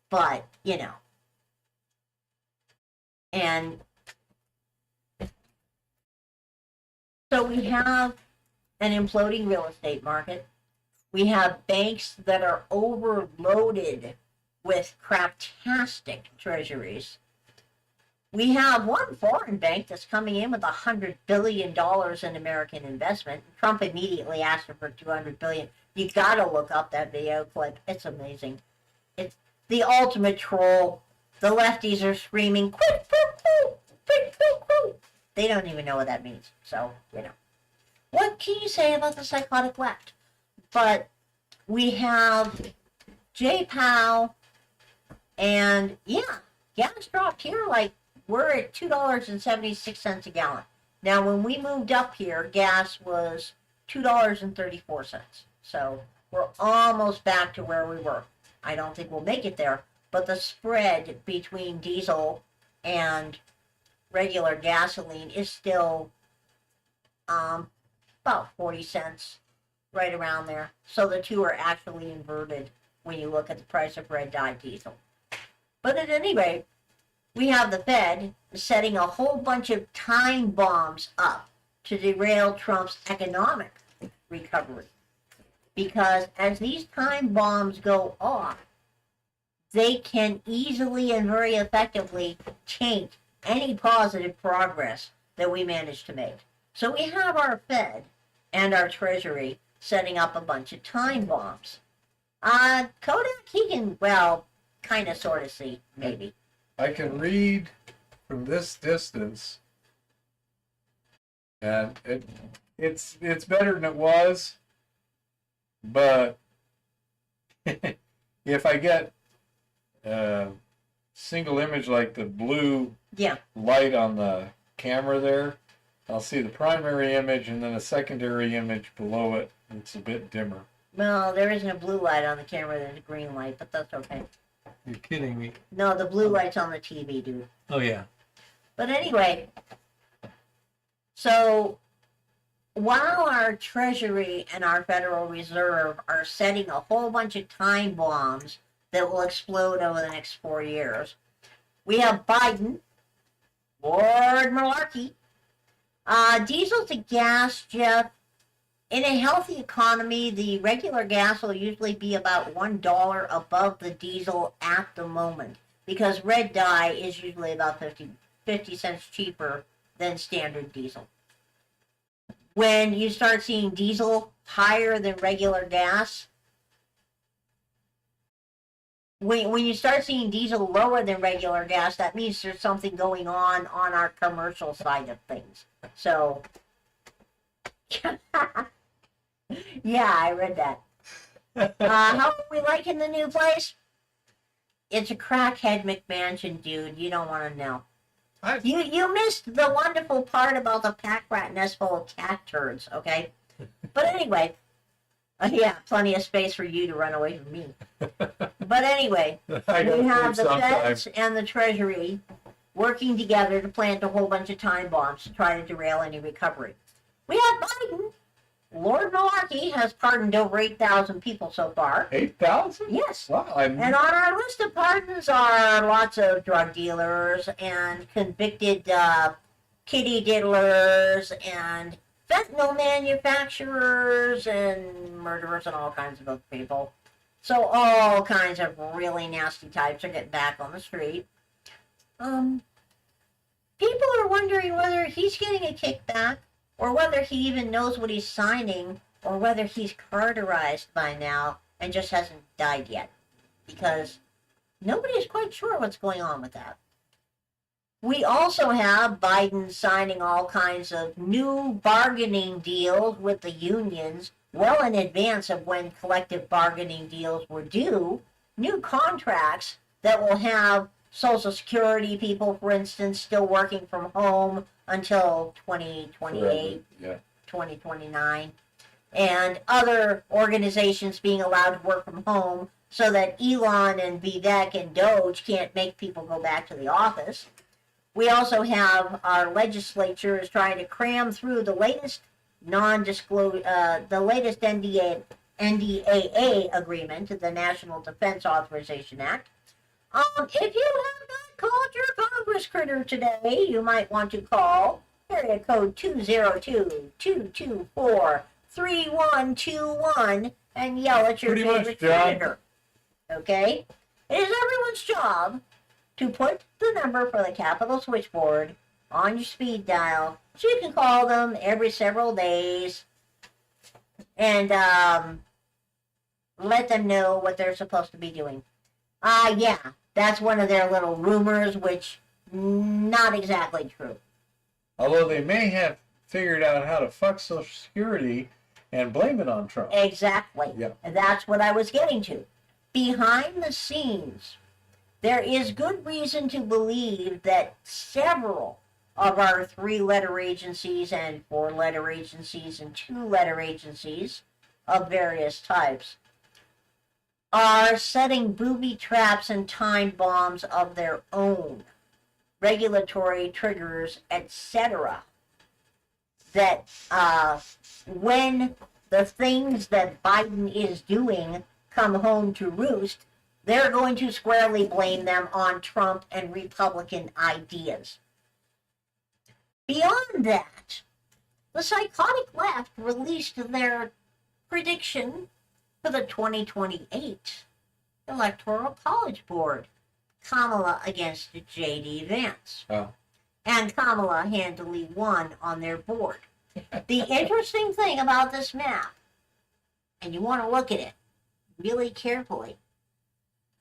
Speaker 1: But, and so we have an imploding real estate market. We have banks that are overloaded with craptastic treasuries. We have one foreign bank that's coming in with $100 billion in American investment. Trump immediately asked for $200 billion. You gotta look up that video clip. It's amazing. It's the ultimate troll. The lefties are screaming, quid pro quo, quid pro quo. They don't even know what that means. So, what can you say about the psychotic left? But we have Jay Powell, and gas dropped here. Like, we're at $2.76 a gallon. Now, when we moved up here, gas was $2.34. So we're almost back to where we were. I don't think we'll make it there, but the spread between diesel and regular gasoline is still about 40 cents, right around there. So the two are actually inverted when you look at the price of red dye diesel. But at any rate, we have the Fed setting a whole bunch of time bombs up to derail Trump's economic recovery. Because as these time bombs go off, they can easily and very effectively taint any positive progress that we manage to make. So we have our Fed and our Treasury setting up a bunch of time bombs. Kodak, he can, kind of sort of see, maybe.
Speaker 3: I can read from this distance, and it's better than it was, but if I get a single image like the blue light on the camera there, I'll see the primary image and then a secondary image below it. It's a bit dimmer.
Speaker 1: Well, there isn't a blue light on the camera, there's a green light, but that's okay.
Speaker 2: You're kidding me.
Speaker 1: No, the blue light's on the TV, dude.
Speaker 2: Oh, yeah.
Speaker 1: But anyway, so while our Treasury and our Federal Reserve are setting a whole bunch of time bombs that will explode over the next 4 years, we have Biden, Lord Malarkey, diesel to gas, Jeff. In a healthy economy, the regular gas will usually be about $1 above the diesel at the moment, because red dye is usually about 50 cents cheaper than standard diesel. When you start seeing diesel higher than regular gas, when you start seeing diesel lower than regular gas, that means there's something going on our commercial side of things. So, yeah, I read that. How are we liking the new place? It's a crackhead McMansion, dude. You don't want to know. You missed the wonderful part about the pack rat nest full of cat turds, okay? But anyway, plenty of space for you to run away from me. But anyway, we have the Feds and the Treasury working together to plant a whole bunch of time bombs to try to derail any recovery. We have Biden, Lord Malarkey has pardoned over 8,000 people so far.
Speaker 3: 8,000?
Speaker 1: Yes.
Speaker 3: Wow.
Speaker 1: And on our list of pardons are lots of drug dealers and convicted kitty diddlers and fentanyl manufacturers and murderers and all kinds of other people. So all kinds of really nasty types are getting back on the street. People are wondering whether he's getting a kickback or whether he even knows what he's signing or whether he's carterized by now and just hasn't died yet. Because nobody is quite sure what's going on with that. We also have Biden signing all kinds of new bargaining deals with the unions well in advance of when collective bargaining deals were due. New contracts that will have Social Security people, for instance, still working from home until 2028, 2029, and other organizations being allowed to work from home so that Elon and Vivek and Doge can't make people go back to the office. We also have our legislature is trying to cram through the latest the latest NDAA agreement, the National Defense Authorization Act. If you have not called your Congress critter today, you might want to call area code 202-224-3121 and yell at your favorite senator. Okay? It is everyone's job to put the number for the Capitol switchboard on your speed dial so you can call them every several days and let them know what they're supposed to be doing. Yeah, that's one of their little rumors, which not exactly true.
Speaker 3: Although they may have figured out how to fuck Social Security and blame it on Trump.
Speaker 1: Exactly.
Speaker 3: Yep.
Speaker 1: And that's what I was getting to. Behind the scenes, there is good reason to believe that several of our 3-letter agencies and 4-letter agencies and 2-letter agencies of various types are setting booby traps and time bombs of their own, regulatory triggers, etc. That when the things that Biden is doing come home to roost, they're going to squarely blame them on Trump and Republican ideas. Beyond that, the psychotic left released their prediction for the 2028 Electoral College Board, Kamala against J.D. Vance.
Speaker 3: Oh.
Speaker 1: And Kamala handily won on their board. The interesting thing about this map, and you want to look at it really carefully,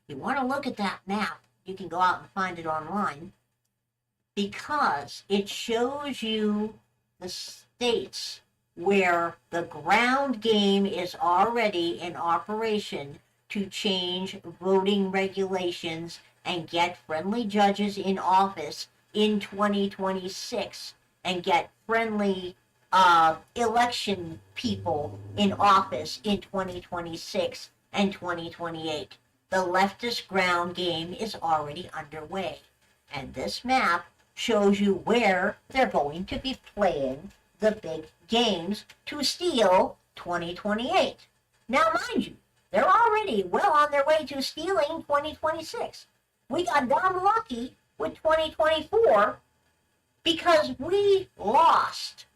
Speaker 1: you want to look at that map, you can go out and find it online, because it shows you the states where the ground game is already in operation to change voting regulations and get friendly judges in office in 2026 and get friendly election people in office in 2026 and 2028. The leftist ground game is already underway. And this map shows you where they're going to be playing the big games to steal 2028. Now, mind you, they're already well on their way to stealing 2026. We got dumb lucky with 2024 because we lost.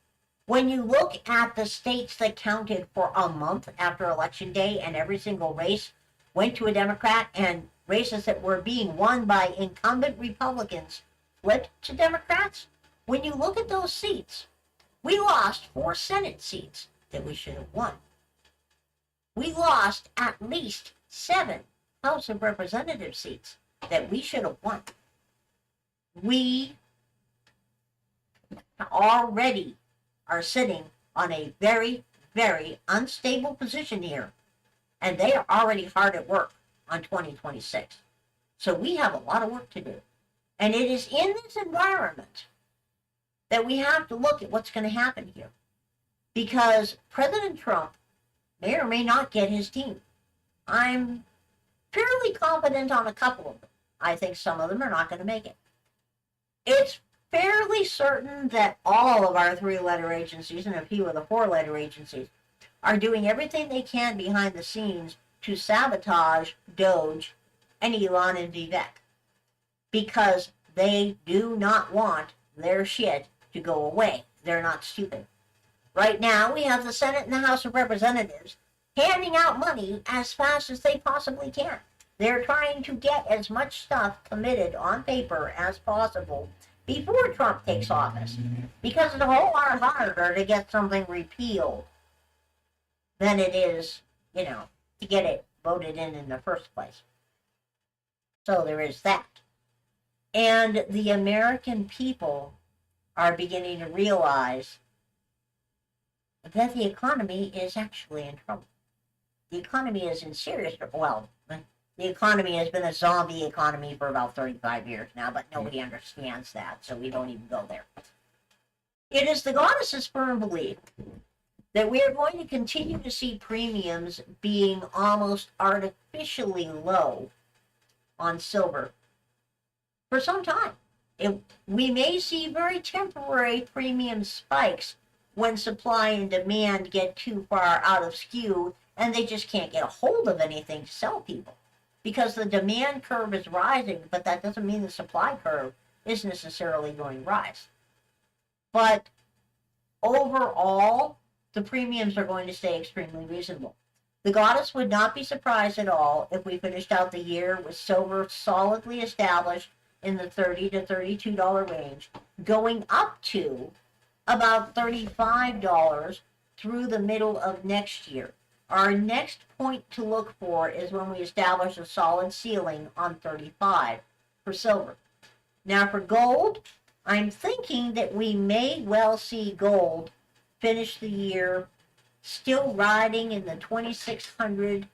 Speaker 1: When you look at the states that counted for a month after Election Day and every single race went to a Democrat and races that were being won by incumbent Republicans flipped to Democrats, when you look at those seats, we lost 4 Senate seats that we should have won. We lost at least 7 House of Representative seats that we should have won. We already are sitting on a very, very unstable position here, and they are already hard at work on 2026. So we have a lot of work to do. And it is in this environment that we have to look at what's going to happen here. Because President Trump may or may not get his team. I'm fairly confident on a couple of them. I think some of them are not going to make it. It's fairly certain that all of our 3-letter agencies and a few of the 4-letter agencies are doing everything they can behind the scenes to sabotage Doge and Elon and Vivek, because they do not want their shit to go away. They're not stupid. Right now, we have the Senate and the House of Representatives handing out money as fast as they possibly can. They're trying to get as much stuff committed on paper as possible before Trump takes office, because it's a whole lot harder to get something repealed than it is, to get it voted in the first place. So there is that. And the American people are beginning to realize that the economy is actually in trouble. The economy is in serious trouble. Well, the economy has been a zombie economy for about 35 years now, but nobody understands that, so we don't even go there. It is the goddess's firm belief that we are going to continue to see premiums being almost artificially low on silver for some time. We may see very temporary premium spikes when supply and demand get too far out of skew and they just can't get a hold of anything to sell people. Because the demand curve is rising, but that doesn't mean the supply curve is necessarily going to rise. But overall, the premiums are going to stay extremely reasonable. The goddess would not be surprised at all if we finished out the year with silver solidly established in the $30 to $32 range, going up to about $35 through the middle of next year. Our next point to look for is when we establish a solid ceiling on 35 for silver. Now for gold, I'm thinking that we may well see gold finish the year still riding in the 2600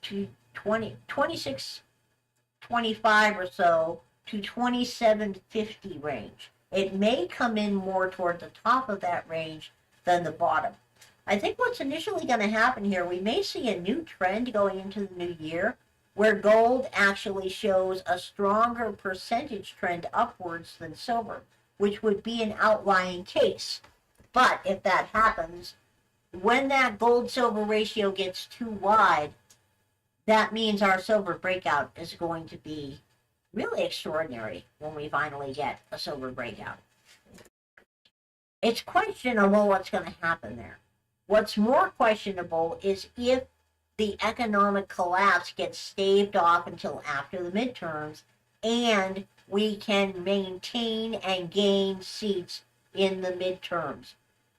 Speaker 1: to 2625 or so to 2750 range. It may come in more toward the top of that range than the bottom. I think what's initially going to happen here, we may see a new trend going into the new year where gold actually shows a stronger percentage trend upwards than silver, which would be an outlying case. But if that happens, when that gold-silver ratio gets too wide, that means our silver breakout is going to be really extraordinary when we finally get a silver breakout. It's questionable what's going to happen there. What's more questionable is if the economic collapse gets staved off until after the midterms and we can maintain and gain seats in the midterms.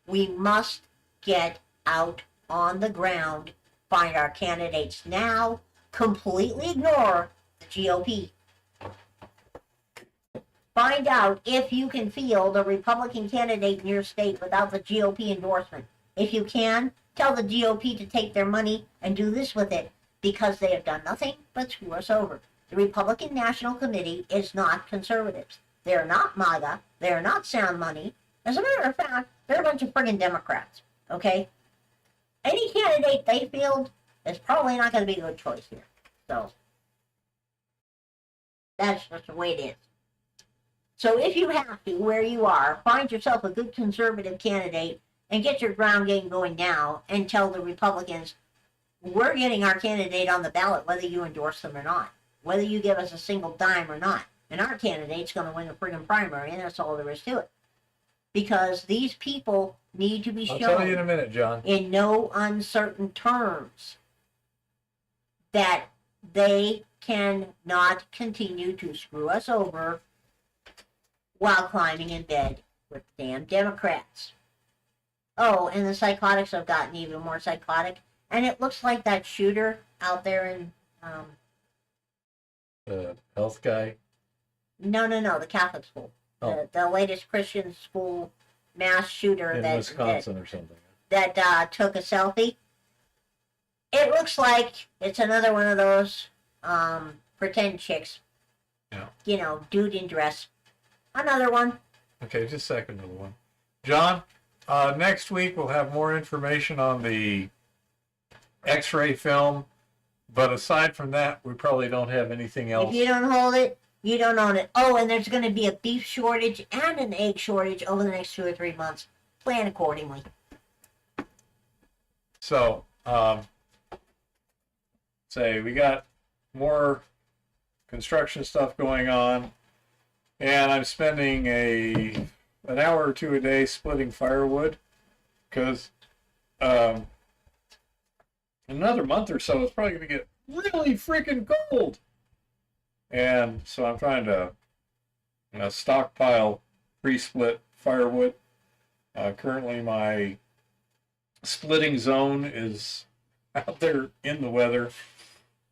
Speaker 1: We must get out on the ground, find our candidates now, completely ignore the GOP. Find out if you can field a Republican candidate in your state without the GOP endorsement. If you can, tell the GOP to take their money and do this with it, because they have done nothing but screw us over. The Republican National Committee is not conservatives. They're not MAGA. They're not sound money. As a matter of fact, they're a bunch of friggin' Democrats, okay? Any candidate they field is probably not going to be a good choice here. So, that's just the way it is. So if you have to, where you are, find yourself a good conservative candidate and get your ground game going now and tell the Republicans, we're getting our candidate on the ballot whether you endorse them or not, whether you give us a single dime or not. And our candidate's going to win the friggin' primary, and that's all there is to it. Because these people need to be shown,
Speaker 3: I'll tell you in a minute, John,
Speaker 1: in no uncertain terms, that they cannot continue to screw us over while climbing in bed with damn Democrats. Oh, and the psychotics have gotten even more psychotic. And it looks like that shooter out there in...
Speaker 3: health guy?
Speaker 1: No, the Catholic school. Oh. The latest Christian school mass shooter
Speaker 3: in Wisconsin or something.
Speaker 1: That took a selfie. It looks like it's another one of those pretend chicks.
Speaker 3: Yeah.
Speaker 1: You know, dude in dress. Another one.
Speaker 3: Okay, just a second, another one. John, next week we'll have more information on the X-ray film, but aside from that, we probably don't have anything else.
Speaker 1: If you don't hold it, you don't own it. Oh, and there's going to be a beef shortage and an egg shortage over the next 2 or 3 months. Plan accordingly.
Speaker 2: So, say we got more construction stuff going on, and I'm spending an hour or two a day splitting firewood, because in another month or so it's probably going to get really freaking cold, and so I'm trying to stockpile pre-split firewood. Currently my splitting zone is out there in the weather,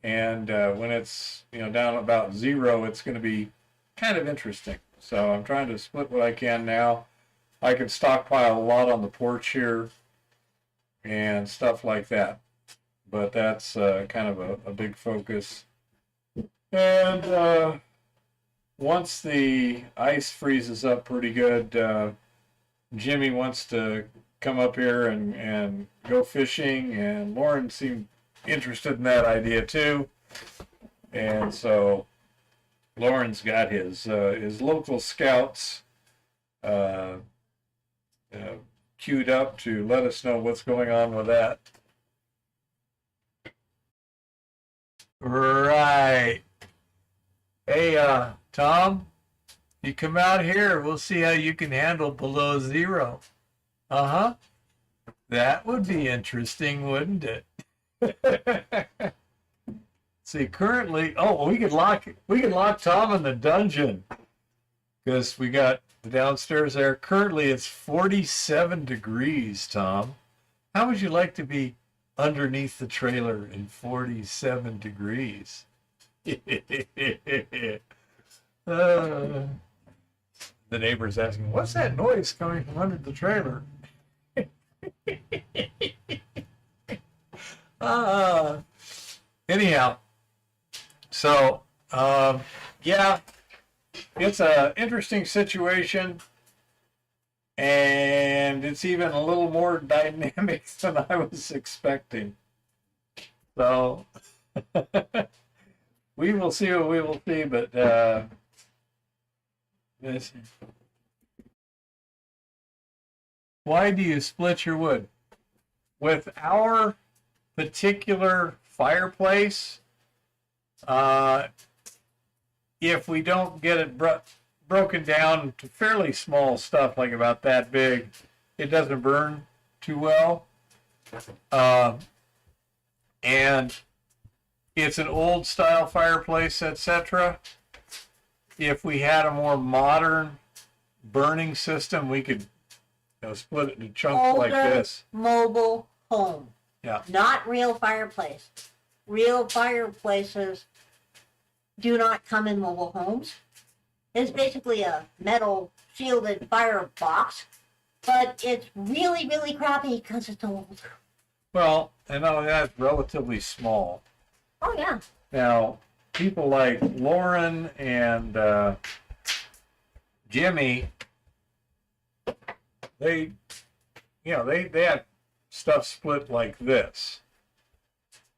Speaker 2: and when it's down about 0, it's going to be kind of interesting. So I'm trying to split what I can now. I can stockpile a lot on the porch here and stuff like that, but that's kind of a big focus. And once the ice freezes up pretty good, Jimmy wants to come up here and go fishing, and Lauren seemed interested in that idea too. And so Lauren's got his local scouts queued up to let us know what's going on with that. Right. Hey, Tom, you come out here. We'll see how you can handle below 0. Uh-huh. That would be interesting, wouldn't it? See, currently, we could lock Tom in the dungeon, because we got the downstairs there. Currently, it's 47 degrees, Tom. How would you like to be underneath the trailer in 47 degrees? The neighbor's asking, what's that noise coming from under the trailer? Anyhow, so yeah, it's an interesting situation, and it's even a little more dynamic than I was expecting. So we will see what we will see, but why do you split your wood? With our particular fireplace, if we don't get it broken down to fairly small stuff, like about that big, it doesn't burn too well. And it's an old style fireplace, etc. If we had a more modern burning system, we could split it into chunks like this.
Speaker 1: Mobile home.
Speaker 2: Yeah.
Speaker 1: Not real fireplace. Real fireplaces do not come in mobile homes. It's basically a metal shielded firebox, but it's really, really crappy because it's old.
Speaker 2: Well, and not only that, it's relatively small.
Speaker 1: Oh, yeah.
Speaker 2: Now, people like Lauren and Jimmy, they have stuff split like this.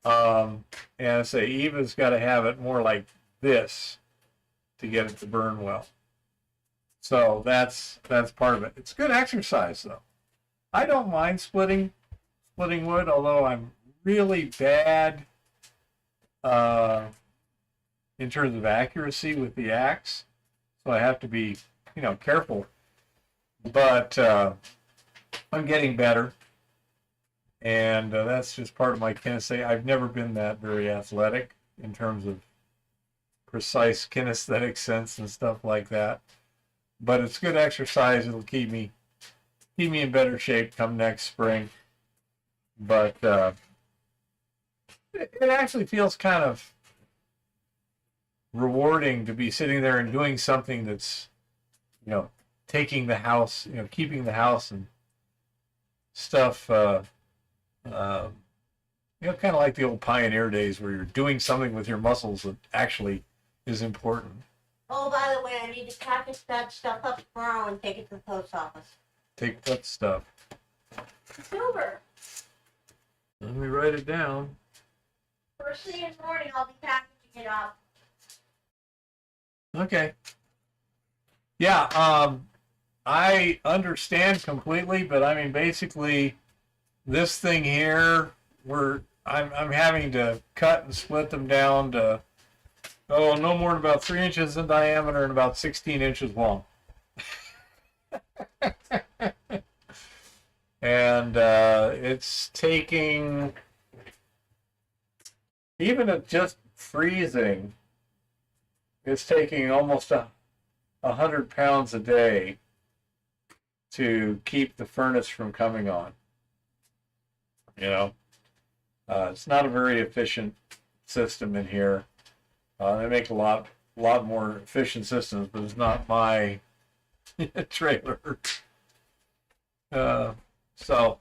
Speaker 2: And I say Eva's got to have it more like this to get it to burn well. So that's part of it. It's good exercise, though. I don't mind splitting wood, although I'm really bad in terms of accuracy with the axe, so I have to be careful. But I'm getting better, and that's just part of my kinesthetic. I've never been that very athletic in terms of precise kinesthetic sense and stuff like that. But it's good exercise. It'll keep me in better shape come next spring. But it actually feels kind of rewarding to be sitting there and doing something that's, taking the house, keeping the house and stuff, kind of like the old pioneer days where you're doing something with your muscles that actually is important.
Speaker 1: Oh, by the way, I need to package that stuff up tomorrow and take it to the post office.
Speaker 2: Take what stuff?
Speaker 1: Silver.
Speaker 2: Let me write it down.
Speaker 1: First thing in the morning, I'll be packaging it up.
Speaker 2: Okay. Yeah, I understand completely, but I mean, basically, this thing here, I'm having to cut and split them down to no more than about 3 inches in diameter and about 16 inches long. And it's taking, even at just freezing, it's taking almost 100 pounds a day to keep the furnace from coming on. You know, it's not a very efficient system in here. They make a lot more efficient systems, but it's not my trailer. So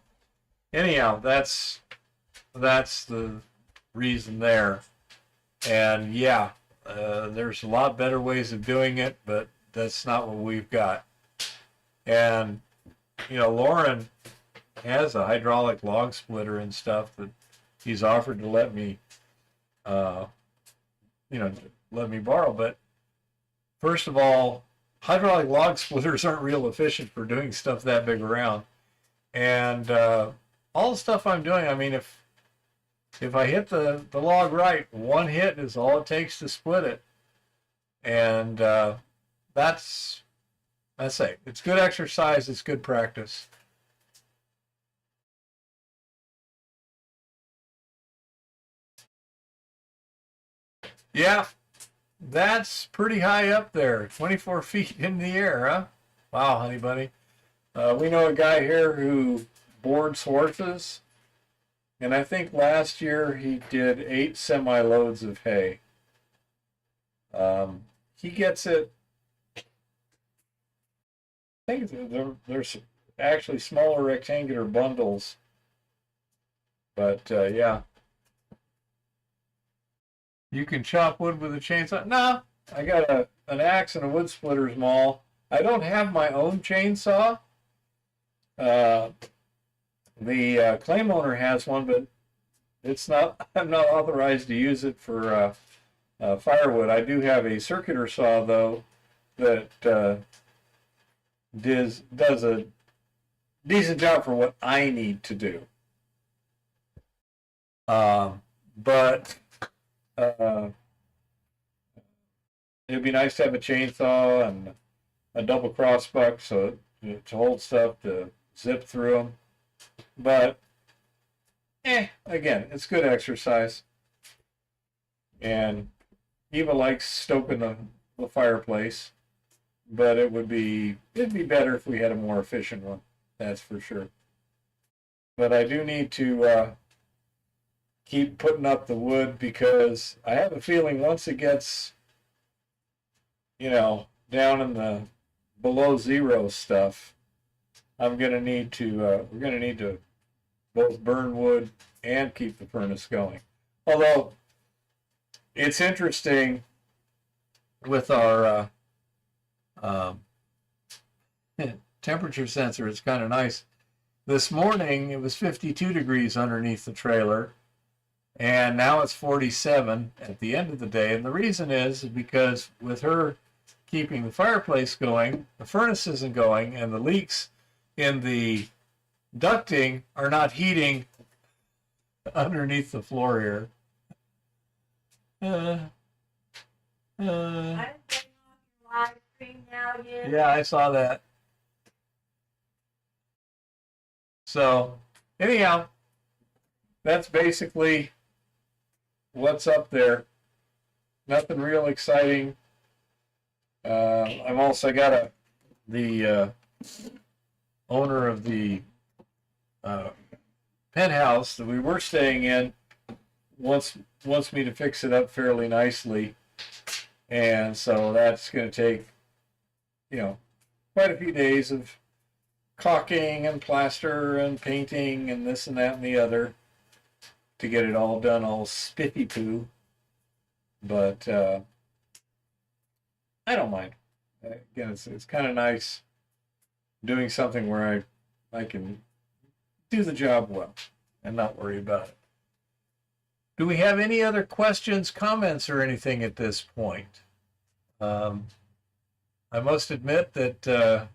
Speaker 2: anyhow, that's the reason there. And yeah, there's a lot better ways of doing it, but that's not what we've got. And you know, Lauren has a hydraulic log splitter and stuff that he's offered to let me borrow. But first of all, hydraulic log splitters aren't real efficient for doing stuff that big around. And all the stuff I'm doing, I mean, if I hit the log right, one hit is all it takes to split it. And that's it. It's good exercise. It's good practice. Yeah, that's pretty high up there. 24 feet in the air, huh? Wow, honey bunny. We know a guy here who boards horses, and I think last year he did 8 semi-loads of hay. He gets it, I think there's actually smaller rectangular bundles, but yeah. You can chop wood with a chainsaw? No, I got an axe and a wood splitter's maul. I don't have my own chainsaw. The claim owner has one, but I'm not authorized to use it for firewood. I do have a circular saw though that does a decent job for what I need to do. But it'd be nice to have a chainsaw and a double crossbuck so to hold stuff, to zip through them. But again, it's good exercise. And Eva likes stoking the fireplace, but it'd be better if we had a more efficient one. That's for sure. But I do need to keep putting up the wood because I have a feeling once it gets, down in the below zero stuff, we're gonna need to both burn wood and keep the furnace going. Although it's interesting with our temperature sensor, it's kind of nice. This morning it was 52 degrees underneath the trailer, and now it's 47 at the end of the day. And the reason is because with her keeping the fireplace going, the furnace isn't going, and the leaks in the ducting are not heating underneath the floor here.
Speaker 1: I'm getting on your live stream now, Jim.
Speaker 2: Yeah, I saw that. So, anyhow, that's basically what's up there. Nothing real exciting. I've also got the owner of the penthouse that we were staying in wants me to fix it up fairly nicely, and so that's going to take quite a few days of caulking and plaster and painting and this and that and the other to get it all done, all spiffy poo. But I don't mind. Again, it's kind of nice doing something where I can do the job well and not worry about it. Do we have any other questions, comments, or anything at this point? I must admit that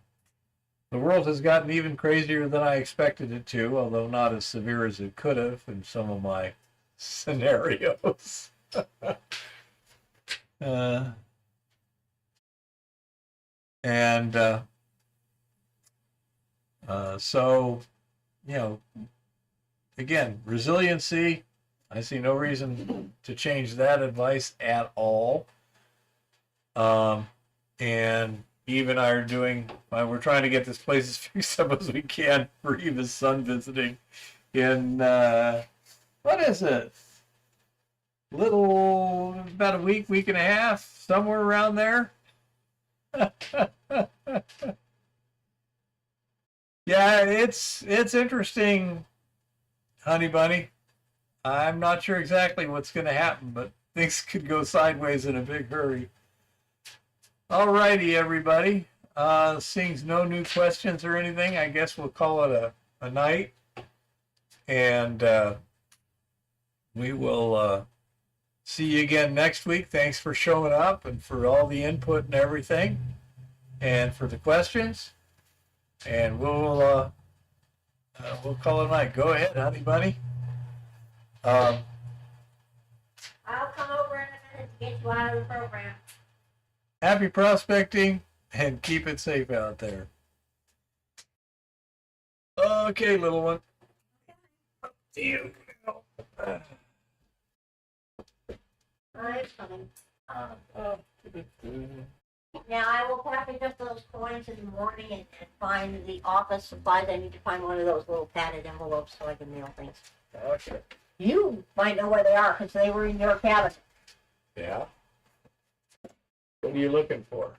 Speaker 2: The world has gotten even crazier than I expected it to, although not as severe as it could have in some of my scenarios. And so, you know, again, resiliency, I see no reason to change that advice at all. And Eve and I are doing, we're trying to get this place as fixed up as we can for Eva's son visiting in, what is it? About a week and a half, somewhere around there. Yeah, it's interesting, honey bunny. I'm not sure exactly what's going to happen, but things could go sideways in a big hurry. All righty, everybody. Seeing no new questions or anything, I guess we'll call it a night. And we will see you again next week. Thanks for showing up and for all the input and everything, and for the questions. And we'll call it a night. Go ahead, honey bunny.
Speaker 1: I'll come over in a minute to get you out of the program.
Speaker 2: Happy prospecting and keep it safe out there. Okay, little one. You.
Speaker 1: I'm coming. Now I will package up those coins in the morning and find the office supplies. I need to find one of those little padded envelopes so I can mail things.
Speaker 2: Okay.
Speaker 1: You might know where they are because they were in your cabinet.
Speaker 2: Yeah. What are you looking for?